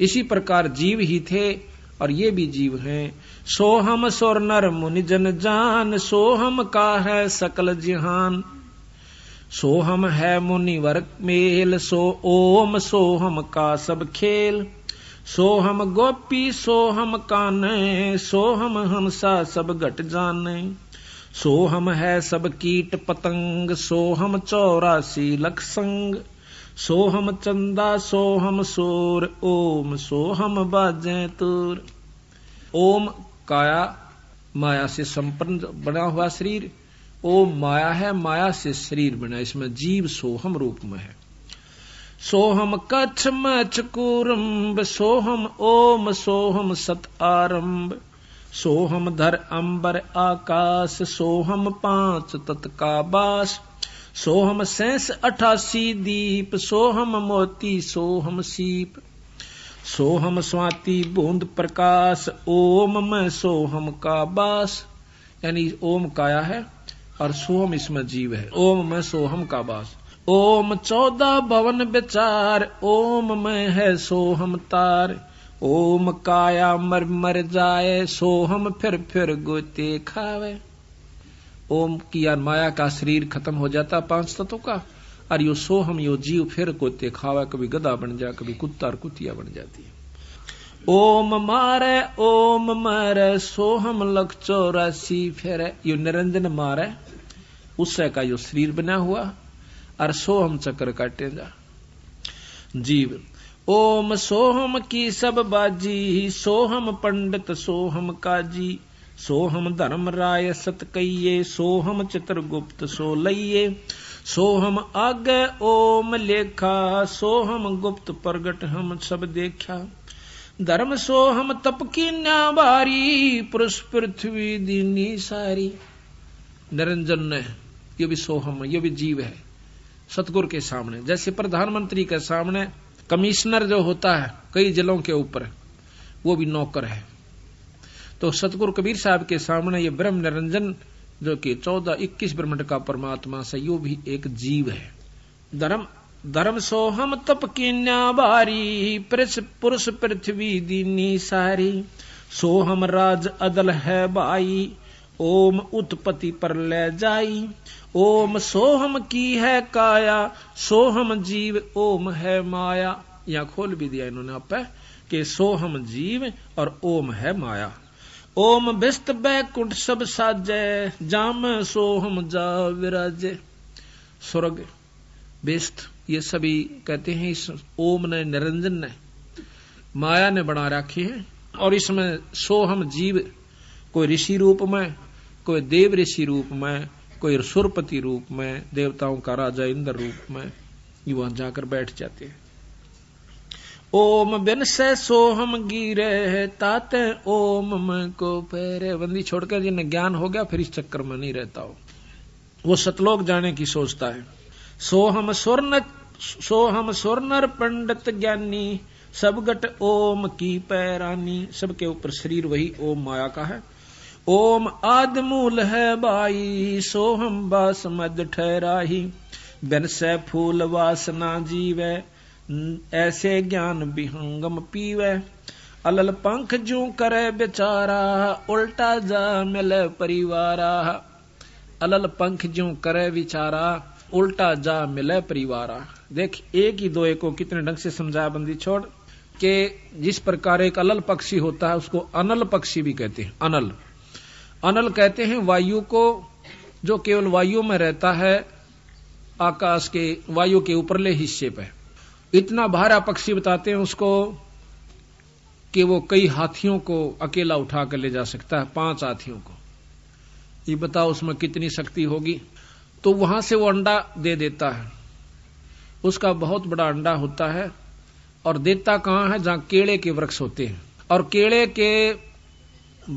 इसी प्रकार जीव ही थे और ये भी जीव हैं। सोहम सुर नर मुनिजन जान, सोहम का है सकल जहान। सोहम है मुनिवर मेल, सो ओम सोहम का सब खेल। सोहम गोपी सोहम काने, सोहम हंसा सब घट जाने। सोहम है सब कीट पतंग, सोहम 84 लख संग। सोहम चंदा सोहम सूर, ओम सोहम बाजे तुर। ओम काया माया से संपन्न बना हुआ शरीर, ओम माया है, माया से शरीर बना, इसमें जीव सोहम रूप में है। सोहम कच्छ मच्छ कूरम्ब, सोहम ओम सोहम सत आरंभ। सोहम धर अंबर आकाश, सोहम पांच तत्का बास, सोहम 88 दीप, सोहम मोती सोहम सीप, सोहम स्वाति बूंद प्रकाश, ओम में सोहम का बास। यानी ओम काया है और सोहम इसमें जीव है। ओम में सोहम का बास। ओम 14 भवन विचार, ओम में है सोहम तार, ओम काया मर मर जाए, सोहम फिर गोते खावे। ओम की यार माया का शरीर खत्म हो जाता 5 तत्वों का, और यो सोहम यो जीव फिर गोते खावे, कभी गधा बन जा, कभी कुत्ता और कुतिया बन जाती है। ओम मारे ओम मारे, सोहम लख 84 फेरे। यो निरंजन मारे उससे का यो शरीर बना हुआ, और सोहम चक्र काटे जा जीव। ओम सोहम की सब बाजी, सोहम पंडित सोहम काजी, सोहम धर्म राय सत कहिए, सोहम चित्रगुप्त सो लइये, सोहम आगे ओम लेखा, सोहम गुप्त प्रगट हम सब देखा, धर्म सोहम तप की न्याबारी, पुरुष पृथ्वी दीनी सारी। निरंजन ने ये भी सोहम, ये भी जीव है सतगुरु के सामने। जैसे प्रधानमंत्री के सामने कमिश्नर जो होता है कई जिलों के ऊपर, वो भी नौकर है। तो सतगुरु कबीर साहब के सामने ये ब्रह्म निरंजन जो कि 14-21 ब्रह्मांड का परमात्मा से, यो भी एक जीव है। धर्म सोहम तप की न्याबारी, पुरुष पृथ्वी दीनी सारी, सोहम राज अदल है बाई, ओम उत्पत्ति पर ले जाई, ओम सोहम की है काया, सोहम जीव ओम है माया। यहां खोल भी दिया इन्होंने आप कि सोहम जीव और ओम है माया। ओम बिस्त बैकुंठ सब साजे, जाम सोहम जा विराजे। स्वर्ग बिस्त ये सभी कहते हैं इस ओम ने, निरंजन ने, माया ने बना रखी है। और इसमें सोहम जीव कोई ऋषि रूप में, कोई देव ऋषि रूप में, कोई सुरपति रूप में, देवताओं का राजा इंद्र रूप में, ये वहां जाकर बैठ जाते हैं। ओम बिन से सोहम गिरे, ताते ओम में को पैरे। बंदी छोड़कर जिन्हें ज्ञान हो गया फिर इस चक्कर में नहीं रहता हो, वो सतलोक जाने की सोचता है। सोहम स्वर्णर पंडित ज्ञानी, सब गट ओम की पैरानी। सबके ऊपर शरीर वही ओम माया का है। ओम आद मूल है बाई, सोहम बास मद ठहराही, बिन से फूल वासना जीवे, ऐसे ज्ञान विहंगम पीवे, अलल पंख जू करे बेचारा, उल्टा जा मिले परिवारा। अलल पंख जू करे विचारा, उल्टा जा मिले परिवारा। देख एक ही दो को कितने ढंग से समझाया बंदी छोड़ के। जिस प्रकार एक अलल पक्षी होता है उसको अनल पक्षी भी कहते हैं। अनल अनल कहते हैं वायु को, जो केवल वायु में रहता है, आकाश के वायु के ऊपरले हिस्से पे। इतना भारा पक्षी बताते हैं उसको कि वो कई हाथियों को अकेला उठा कर ले जा सकता है, 5 हाथियों को। ये बताओ उसमें कितनी शक्ति होगी। तो वहां से वो अंडा दे देता है, उसका बहुत बड़ा अंडा होता है। और देता कहां है? जहां केले के वृक्ष होते हैं और केले के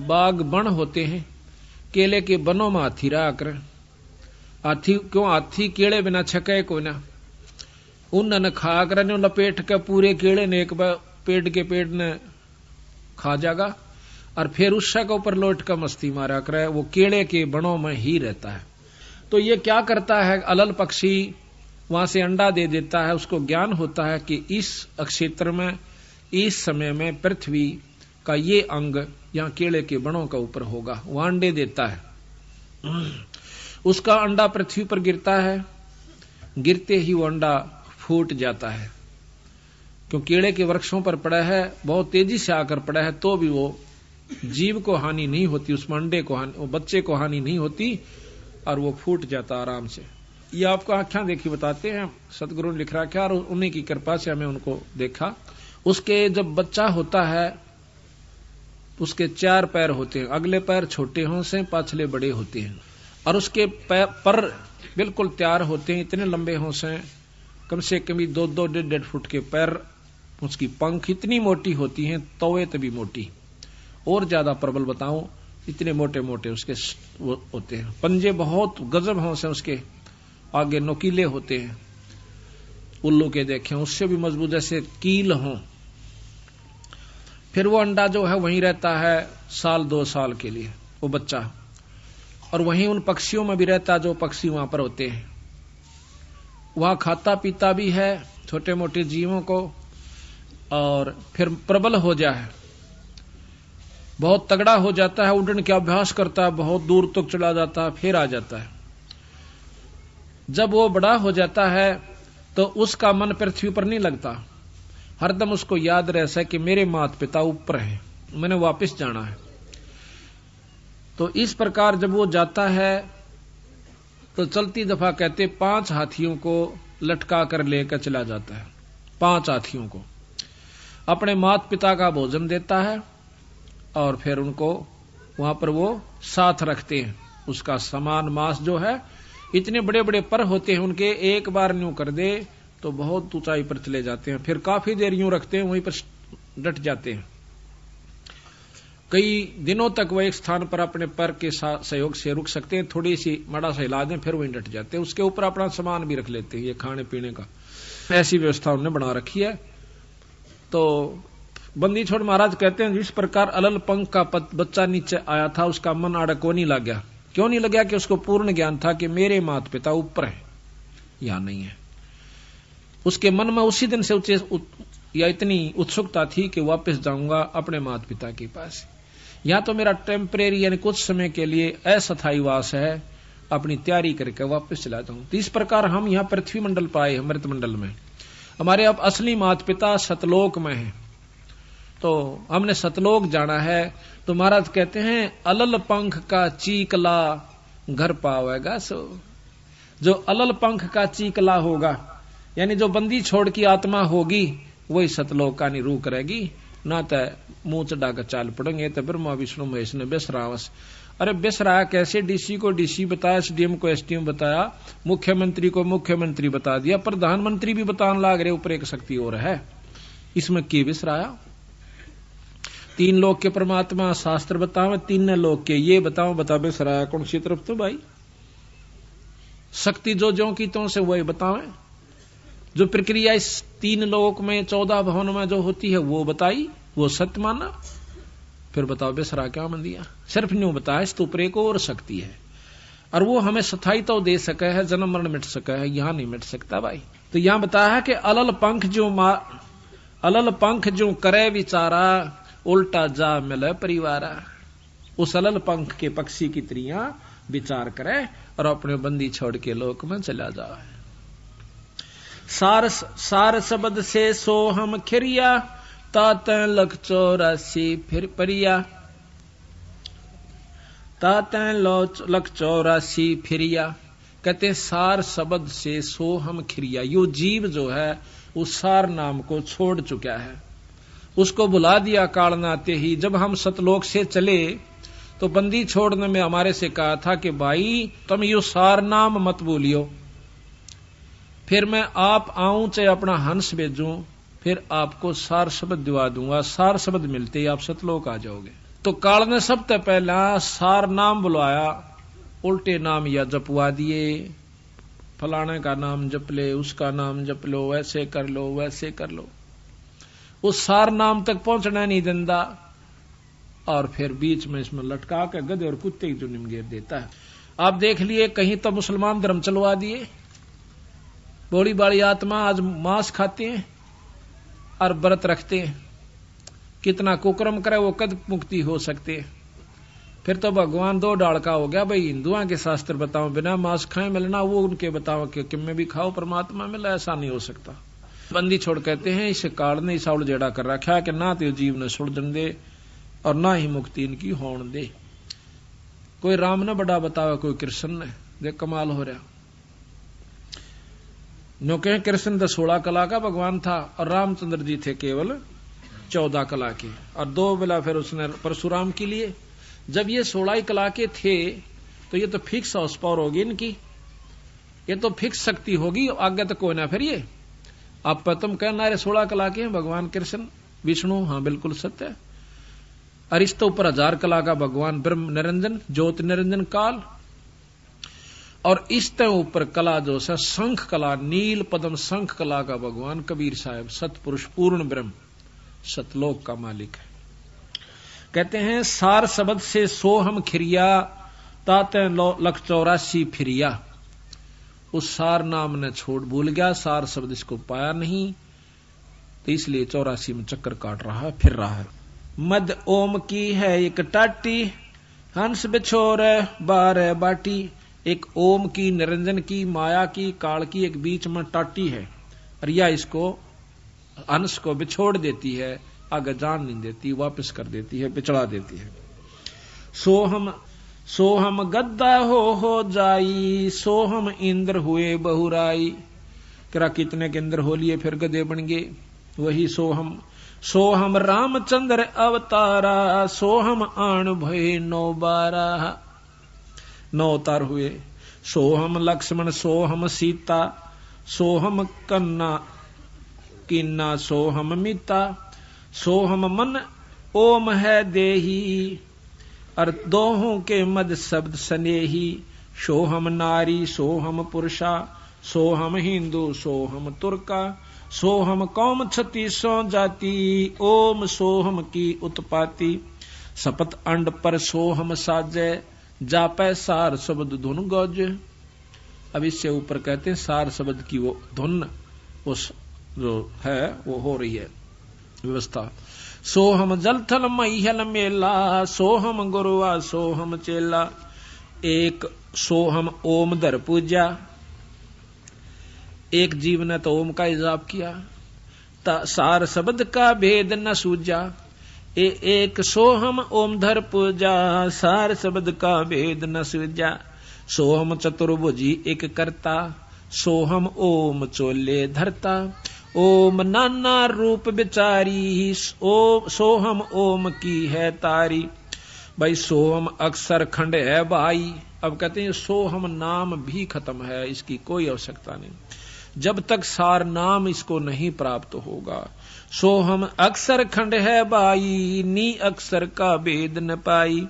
बाग बन होते हैं। केले के बनों में हाथी रहा कर। हाथी क्यों? हाथी केले बिना छके को ना, उन खा कर लपेट के पूरे केले ने एक बार पेड़ के पेड़ ने खा जाएगा और फिर उस के ऊपर लौट कर मस्ती मारा करे। वो केले के बनों में ही रहता है। तो ये क्या करता है? अलल पक्षी वहां से अंडा दे देता है। उसको ज्ञान होता है कि इस क्षेत्र में, इस समय में पृथ्वी का ये अंग यहाँ केले के बनों का ऊपर होगा। वह अंडे देता है। उसका अंडा पृथ्वी पर गिरता है। गिरते ही वो अंडा फूट जाता है। क्यों? केले के वृक्षों पर पड़ा है, बहुत तेजी से आकर पड़ा है, तो भी वो जीव को हानि नहीं होती, उसमें अंडे को हानि, वो बच्चे को हानि नहीं होती और वो फूट जाता आराम से। ये आपको आख्या देखी बताते हैं, सतगुरु ने लिख रखा और उन्हीं की कृपा से हमें उनको देखा। उसके जब बच्चा होता है उसके 4 पैर होते हैं। अगले पैर छोटे हों से, पाछले बड़े होते हैं और उसके पर बिल्कुल तैयार होते हैं, इतने लंबे हों से, कम से कम 2-2, 1.5 फुट के पैर। उसकी पंख इतनी मोटी होती हैं, तवे तभी मोटी, और ज्यादा प्रबल बताऊं, इतने मोटे मोटे उसके वो होते हैं, पंजे बहुत गजब हों से उसके, आगे नोकीले होते हैं, उल्लू के देखे उससे भी मजबूत, जैसे कील हों। फिर वो अंडा जो है वहीं रहता है 1-2 साल के लिए, वो बच्चा, और वहीं उन पक्षियों में भी रहता जो पक्षी वहां पर होते हैं। वहां खाता पीता भी है छोटे मोटे जीवों को, और फिर प्रबल हो जाए, बहुत तगड़ा हो जाता है, उड़ने का अभ्यास करता है, बहुत दूर तक चला जाता है, फिर आ जाता है। जब वो बड़ा हो जाता है तो उसका मन पृथ्वी पर नहीं लगता, हरदम उसको याद रहता है कि मेरे माता पिता ऊपर हैं, मैंने वापस जाना है। तो इस प्रकार जब वो जाता है तो चलती दफा कहते 5 हाथियों को लटका कर लेकर चला जाता है। 5 हाथियों को अपने माता पिता का भोजन देता है, और फिर उनको वहां पर वो साथ रखते हैं। उसका समान मांस जो है, इतने बड़े बड़े पर होते हैं उनके, एक बार न्यू कर दे तो बहुत ऊंचाई पर चले जाते हैं, फिर काफी देर यूं रखते हैं, वहीं पर डट जाते हैं। कई दिनों तक वह एक स्थान पर अपने पर के सहयोग से रुक सकते हैं, थोड़ी सी माड़ा सा हिला दें फिर वहीं डट जाते हैं। उसके ऊपर अपना सामान भी रख लेते हैं, ये खाने पीने का, ऐसी व्यवस्था उन्होंने बना रखी है। तो बंदी छोड़ महाराज कहते हैं जिस प्रकार अलल पंख का बच्चा नीचे आया था, उसका मन आड़ा को नहीं लग गया। क्यों नहीं लग गया? कि उसको पूर्ण ज्ञान था कि मेरे माता पिता ऊपर है, यहां नहीं है। उसके मन में उसी दिन से या इतनी उत्सुकता थी कि वापस जाऊंगा अपने माता पिता के पास। यहां तो मेरा टेम्परेरी यानी कुछ समय के लिए अस्थायी वास है, अपनी तैयारी करके वापस चला जाऊं। तो इस प्रकार हम यहाँ पृथ्वी मंडल पाए, अमृत मंडल में। हमारे अब असली माता पिता सतलोक में है, तो हमने सतलोक जाना है। तो महाराज कहते हैं अलल पंख का चीकला घर पावेगा सो। जो अलल पंख का चीकला होगा, यानी जो बंदी छोड़ की आत्मा होगी, वही सतलोक का निरूह करेगी। ना तो मुंह चढ़ा कर चाल पड़ेंगे, तो ब्रह्मा विष्णु महेश ने बेसरावस। अरे बेसराया कैसे? डीसी को डीसी बताया, एसडीएम को एसडीएम बताया, मुख्यमंत्री को मुख्यमंत्री बता दिया, प्रधानमंत्री भी बताने लाग रहे ऊपर एक शक्ति और है। इसमें की बेसराया? 3 लोक के परमात्मा शास्त्र बताओ, 3 लोक के ये बताओ, बता बेसराया कौन सी तरफ? तो भाई शक्ति जो की तो से वही बतावे। जो प्रक्रिया इस 3 लोक में 14 भवन में जो होती है वो बताई, वो सत्य माना। फिर बताओ बेसरा क्या मन दिया? सिर्फ न्यू बताया, इस ऊपर एक और शक्ति है, और वो हमें स्थायी तो दे सके है, जन्म मरण मिट सके है, यहां नहीं मिट सकता भाई। तो यहां बताया है कि अलल पंख जो करे विचारा, उल्टा जा मिले परिवारा। उस अलल पंख के पक्षी की त्रियां विचार करे और अपने बंदी छोड़ के लोक में चला जाए। सार शब्द से सो हम खिरिया, तात लख 84 फिर परिया। तात लख 84 फिरिया। कहते सार शब्द से सो हम खिरिया। यो जीव जो है उस सार नाम को छोड़ चुका है, उसको भुला दिया काल ने आते ही। जब हम सतलोक से चले तो बंदी छोड़ने में हमारे से कहा था कि भाई तुम यो सार नाम मत भूलियो, फिर मैं आप आऊं चाहे अपना हंस भेजूं, फिर आपको सार शब्द दिवा दूंगा। सार शब्द मिलते ही आप सतलोक आ जाओगे। तो काल ने सबसे पहला सार नाम बुलवाया, उल्टे नाम या जपवा दिए। फलाने का नाम जप ले, उसका नाम जप लो, वैसे कर लो, वैसे कर लो। उस सार नाम तक पहुंचना नहीं देता, और फिर बीच में इसमें लटका के गधे और कुत्ते की जुनिम घेर देता है। आप देख लिए कहीं तो मुसलमान धर्म चलवा दिए, बड़ी बड़ी आत्मा आज मांस खाते हैं और व्रत रखते हैं। कितना कुकर्म करे वो कद मुक्ति हो सकते हैं? फिर तो भगवान 2 डाल का हो गया भाई। हिंदुओं के शास्त्र बताओ बिना मांस खाए मिलना, वो उनके बताओ कि किम भी खाओ परमात्मा मिला, ऐसा नहीं हो सकता। बंदी छोड़ कहते हैं इस काल ने इसा उलझेड़ा कर रखा है कि ना तो जीव ने सुलझन दे और ना ही मुक्ति इनकी होने दे। कोई राम ने बड़ा बतावा, कोई कृष्ण ने। देख कमाल हो रहा। नो कहें कृष्ण 16 कला का भगवान था और रामचंद्र जी थे केवल 14 कला के, और 2 बेला फिर उसने परशुराम के लिए। जब ये 16 कला के थे तो ये तो फिक्स हाउस पावर होगी इनकी, ये तो फिक्स शक्ति होगी, आगे तक कोई ना। फिर ये आप तुम कहना 16 कला के हैं भगवान कृष्ण विष्णु, हाँ बिल्कुल सत्य है। अरिस्तो पर 1000 कला का भगवान ब्रह्म निरंजन ज्योति निरंजन काल, और इसते ऊपर कला जो है शंख कला, नील पद्म शंख कला का भगवान कबीर साहब सतपुरुष पूर्ण ब्रह्म सतलोक का मालिक है। कहते हैं सार शब्द से सोहम खिरिया ताते 184 फिरिया। उस सार नाम ने छोड़ भूल गया, सार शब्द इसको पाया नहीं, तो इसलिए 84 में चक्कर काट रहा है, फिर रहा है। मद ओम की है एक टाटी, हंस बिछोर 12 बाटी। एक ओम की, निरंजन की, माया की, काल की, एक बीच में टाटी है, और यह इसको हंस को बिछोड़ देती है, आगे जान नहीं देती, वापस कर देती है, बिचड़ा देती है। सोहम गद्दा हो जाई, सोहम इंद्र हुए बहुराई। करा कितने के इंद्र हो लिए फिर गधे बन गए, वही सोहम रामचंद्र अवतारा, सोहम आण भय 912, 9 अवतार हुए। सोहम लक्ष्मण, सोहम सीता, सोहम कन्ना किन्ना, सोहम मिता, सोहम मन ओम है देही, और दोहों के मद शब्द स्नेही। सोहम नारी, सोहम पुरुषा, सोहम हिंदू, सोहम तुर्का, सोहम कौम 36 जाति, ओम सोहम की उत्पाती। सपत अंड पर सोहम साजे, जापै सार शब्द धुन गौज। अब इससे ऊपर कहते हैं सार शब्द की वो धुन, उस जो है वो हो रही है व्यवस्था। सोहम जलथल महियल मेला, सोहम गुरुआ सोहम चेला। एक सोहम ओम धर पूजा, एक जीव ने तो ओम का हिजाब किया, सार शब्द का भेद न सूझा। एक सोहम ओम धर पूजा, सार शब्द का भेद न सूझा। सोहम चतुर्भुजी एक करता, सोहम ओम चोले धरता। ओम नाना रूप बिचारी, सोहम ओम की है तारी। भाई सोहम अक्षर खंड है भाई। अब कहते हैं सोहम नाम भी खत्म है, इसकी कोई आवश्यकता नहीं जब तक सार नाम इसको नहीं प्राप्त होगा। सोहम अक्षर खंड है भाई, नी अक्षर का भेद न पाई।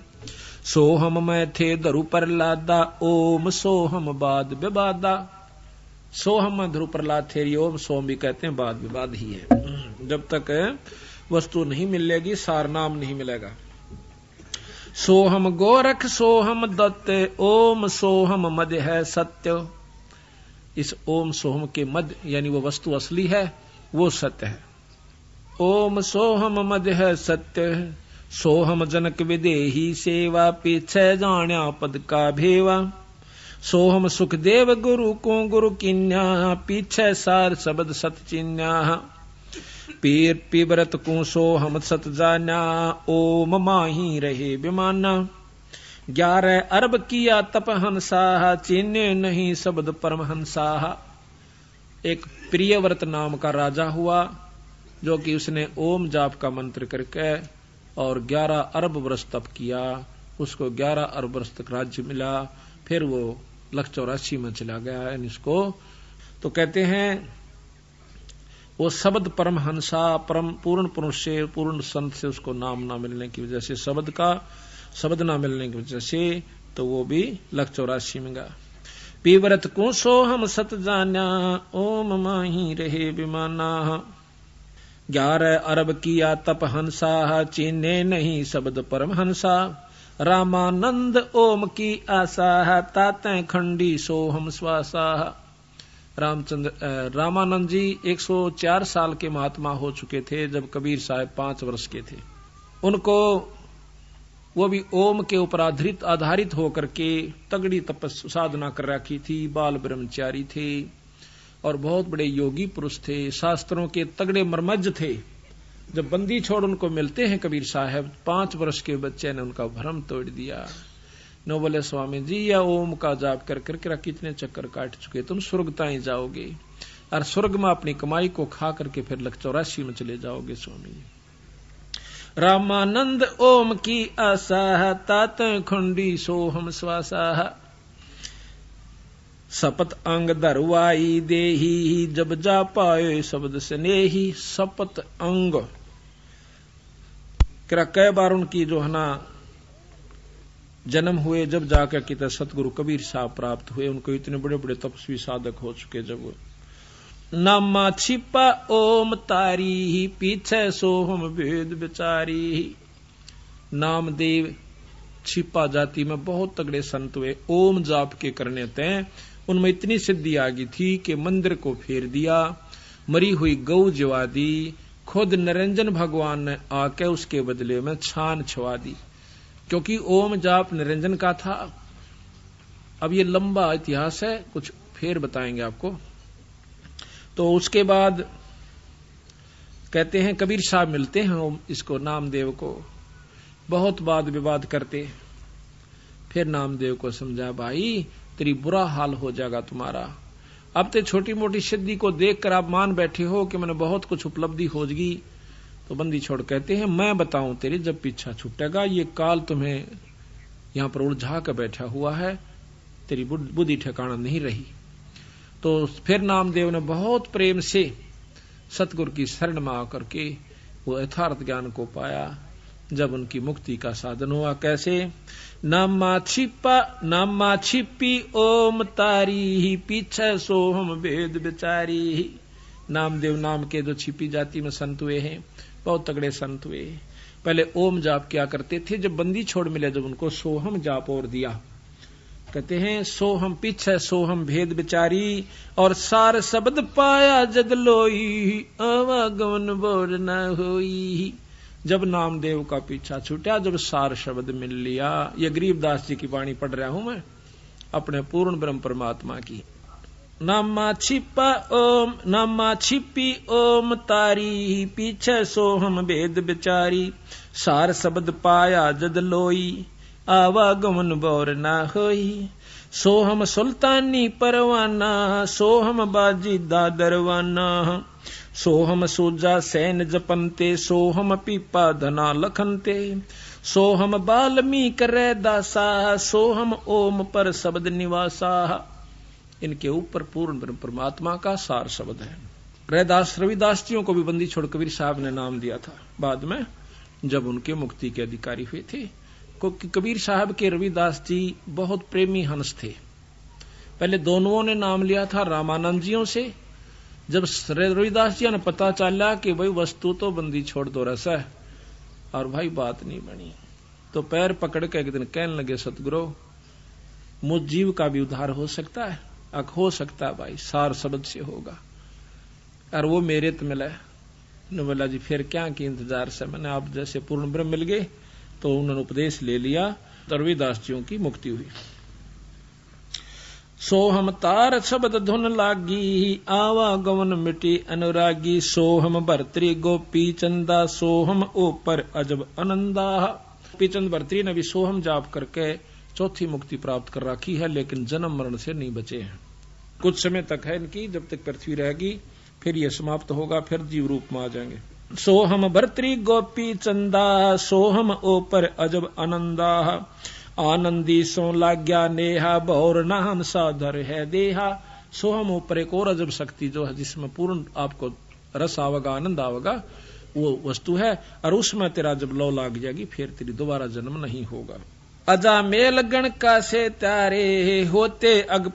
सोहम में थे धरु पर लादा, ओम सोहम बाद विवादा। सोहम में धरु पर लाद थे, ओम सोम भी कहते हैं, बाद विवाद ही है। जब तक वस्तु नहीं मिलेगी सार नाम नहीं मिलेगा। सोहम गोरख सोहम दत्त, ओम सोहम मध्य है सत्य। इस ओम सोहम के मध्य यानी वो वस्तु असली है, वो सत्य है। ओम सोहम मध्य है सत्य, सोहम जनक विदेही सेवा। पीछे जाण्या पद का भेवा। सोहम सुखदेव गुरु को गुरु किन्या, पीछे सार शब्द सत चिन्या। पीर पिबरत को सोहम सत जाना, ओम माही रहे विमाना। 11 अरब किया तप हंसा, चिन्ह नहीं शब्द परमहंसा। एक प्रियव्रत नाम का राजा हुआ, जो कि उसने ओम जाप का मंत्र करके और 11 अरब वर्ष तप किया। उसको 11 अरब वर्ष तक राज्य मिला, फिर वो 184 में चला गया। इसको तो कहते हैं वो शब्द परमहंसा, परम पूर्ण पुरुष से, पूर्ण संत से उसको नाम ना मिलने की वजह से, शब्द ना मिलने की वजह से, तो वो भी 184 में गया। पीवरत को सोहम सत जाना, ओम माही रहे विमाना। 11 अरब किया तप हंसा, चीने नहीं शब्द परमहंसा। रामानंद ओम की आशा, ताते खंडी सोहम श्वासा। रामानंद जी 104 साल के महात्मा हो चुके थे जब कबीर साहब 5 वर्ष के थे। उनको वो भी ओम के ऊपर आधारित होकर के तगड़ी तपस्या साधना कर रखी थी। बाल ब्रह्मचारी थे और बहुत बड़े योगी पुरुष थे, शास्त्रों के तगड़े मर्मज्ज थे। जब बंदी छोड़ उनको मिलते हैं कबीर साहब, 5 वर्ष के बच्चे ने उनका भ्रम तोड़ दिया। नो बोले स्वामी जी, या ओम का जाप कर करके कितने चक्कर काट चुके, तुम स्वर्ग ताई जाओगे और स्वर्ग में अपनी कमाई को खा करके फिर 184 में चले जाओगे स्वामी जी। रामानंद ओम की आशा, तात खंडी सोहम श्वासा। सपत अंग धरवाई देही, जब जा पाए शब्द स्नेही। सपत अंग कई बार उनकी जो है ना जन्म हुए, जब जाकर कि सतगुरु कबीर साहब प्राप्त हुए। उनको इतने बड़े बड़े तपस्वी साधक हो चुके। जब नामा छिपा ओम तारी, पीछे सोहम भेद बिचारी। नामदेव छिपा जाति में बहुत तगड़े संत हुए, ओम जाप के करने तय उनमें इतनी सिद्धि आ गई थी कि मंदिर को फेर दिया, मरी हुई गौ जवा दी, खुद निरंजन भगवान ने आके उसके बदले में छान छवा दी, क्योंकि ओम जाप निरंजन का था। अब ये लंबा इतिहास है, कुछ फिर बताएंगे आपको। तो उसके बाद कहते हैं कबीर साहब मिलते हैं इसको नामदेव को, बहुत वाद विवाद करते। फिर नामदेव को समझा, भाई तेरी बुरा हाल हो जाएगा तुम्हारा। अब तो छोटी मोटी सिद्धि को देखकर आप मान बैठे हो कि मैंने बहुत कुछ उपलब्धि हो जाएगी। तो बंदी छोड़ कहते हैं, मैं बताऊं तेरी जब पीछा छूटेगा, ये काल तुम्हें यहां पर उलझा कर बैठा हुआ है, तेरी बुद्धि ठिकाना नहीं रही। तो फिर नामदेव ने बहुत प्रेम से सतगुरु की शरण में आकर के वो यथार्थ ज्ञान को पाया, जब उनकी मुक्ति का साधन हुआ। कैसे? नामा छिपी ओम तारी, पीछे सोहम भेद बिचारी। नामदेव नाम के जो छिपी जाति में संत हुए हैं, बहुत तगड़े संत हुए। पहले ओम जाप क्या करते थे, जब बंदी छोड़ मिले जब उनको सोहम जाप और दिया। कहते हैं सोहम पीछे सोहम भेद बिचारी, और सार शब्द पाया जद लोई, आवागमन बोर न होई। जब नामदेव का पीछा छूटा, जब सार शब्द मिल लिया। ये गरीबदास जी की वाणी पढ़ रहा हूं मैं, अपने पूर्ण ब्रह्म परमात्मा की। नामा छिपी ओम तारी, पीछे सोहम भेद बिचारी। सार शब्द पाया जद लोई, आवागमन बोर ना होई। सोहम सुल्तानी परवाना, सोहम बाजी दादरवाना। सोहम सूजा सैन जपनते, सोहम पीपा धना लखनते। सोहम बाल्मीक रे दासा, सोहम ओम पर शब्द निवासा। इनके ऊपर पूर्ण परमात्मा का सार शब्द है। रविदास जियों को भी बंदी छोड़ कबीर साहब ने नाम दिया था बाद में, जब उनके मुक्ति के अधिकारी हुए थे। क्योंकि कबीर साहब के रविदास जी बहुत प्रेमी हंस थे। पहले दोनों ने नाम लिया था रामानंद जियों से। जब रविदास जी ने पता चला कि भाई वस्तु तो बंदी छोड़ दो रस है, और भाई बात नहीं बनी, तो पैर पकड़ के एक दिन कहने लगे, सतगुरु मुझ जीव का भी उद्धार हो सकता है? हो सकता है भाई, सार शब्द से होगा। और वो मेरे तो मिला। बोला जी फिर क्या की इंतजार से, मैंने आप जैसे पूर्ण ब्रह्म मिल गए। तो उन्होंने उपदेश ले लिया, तो रविदास जियों की मुक्ति हुई। सोहम तार शब्द धुन लागी, आवागमन मिटी अनुरागी। सोहम भर्तरी गोपी चंदा, सोहम ऊपर अजब आनंदा। गोपीचंद भर्तरी ने भी सोहम जाप करके चौथी मुक्ति प्राप्त कर रखी है, लेकिन जन्म मरण से नहीं बचे हैं। कुछ समय तक है इनकी, जब तक पृथ्वी रहेगी, फिर ये समाप्त होगा, फिर जीव रूप में आ जाएंगे। सोहम भर्तरी गोपी चंदा, सोहम ऊपर अजब आनंदा। आनंदी सो लाग्या नेहा, भौर नाम साधर है देहा। सोहम ऊपर एक और अजब शक्ति जो है, जिसमें पूर्ण आपको रस आवेगा, आनंद आवेगा, वो वस्तु है। और उसमें तेरा जब लौ लाग जाएगी, फिर तेरी दोबारा जन्म नहीं होगा। अजा मेल गण का से तारे, होते अग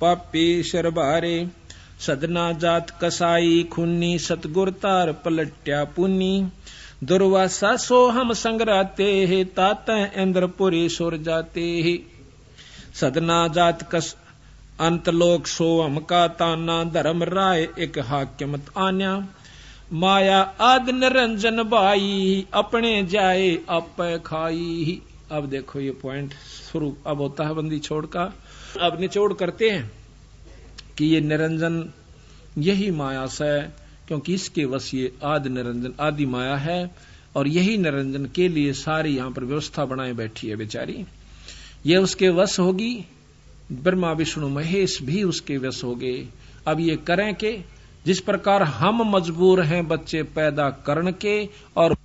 पापी शरबारे। सदना जात कसाई खुन्नी, सतगुर तार पलट्या पुन्नी। दुर्वासा सोहम संगराते है, ताता इंद्रपुरी सुर जाते है। सदना जात कस अंतलोक सोहम का ताना, धर्म राय एक हाकिमत आन्या। माया आद निरंजन बाई, अपने जाए आप खाई। अब देखो ये पॉइंट शुरू अब होता है बंदी छोड़ का। अब निचोड़ करते हैं कि ये निरंजन यही माया से, क्योंकि इसके वश ये आदि निरंजन आदि माया है, और यही निरंजन के लिए सारी यहां पर व्यवस्था बनाए बैठी है बेचारी। ये उसके वश होगी, ब्रह्मा विष्णु महेश भी उसके वश हो गए। अब ये करें के जिस प्रकार हम मजबूर हैं बच्चे पैदा करने के, और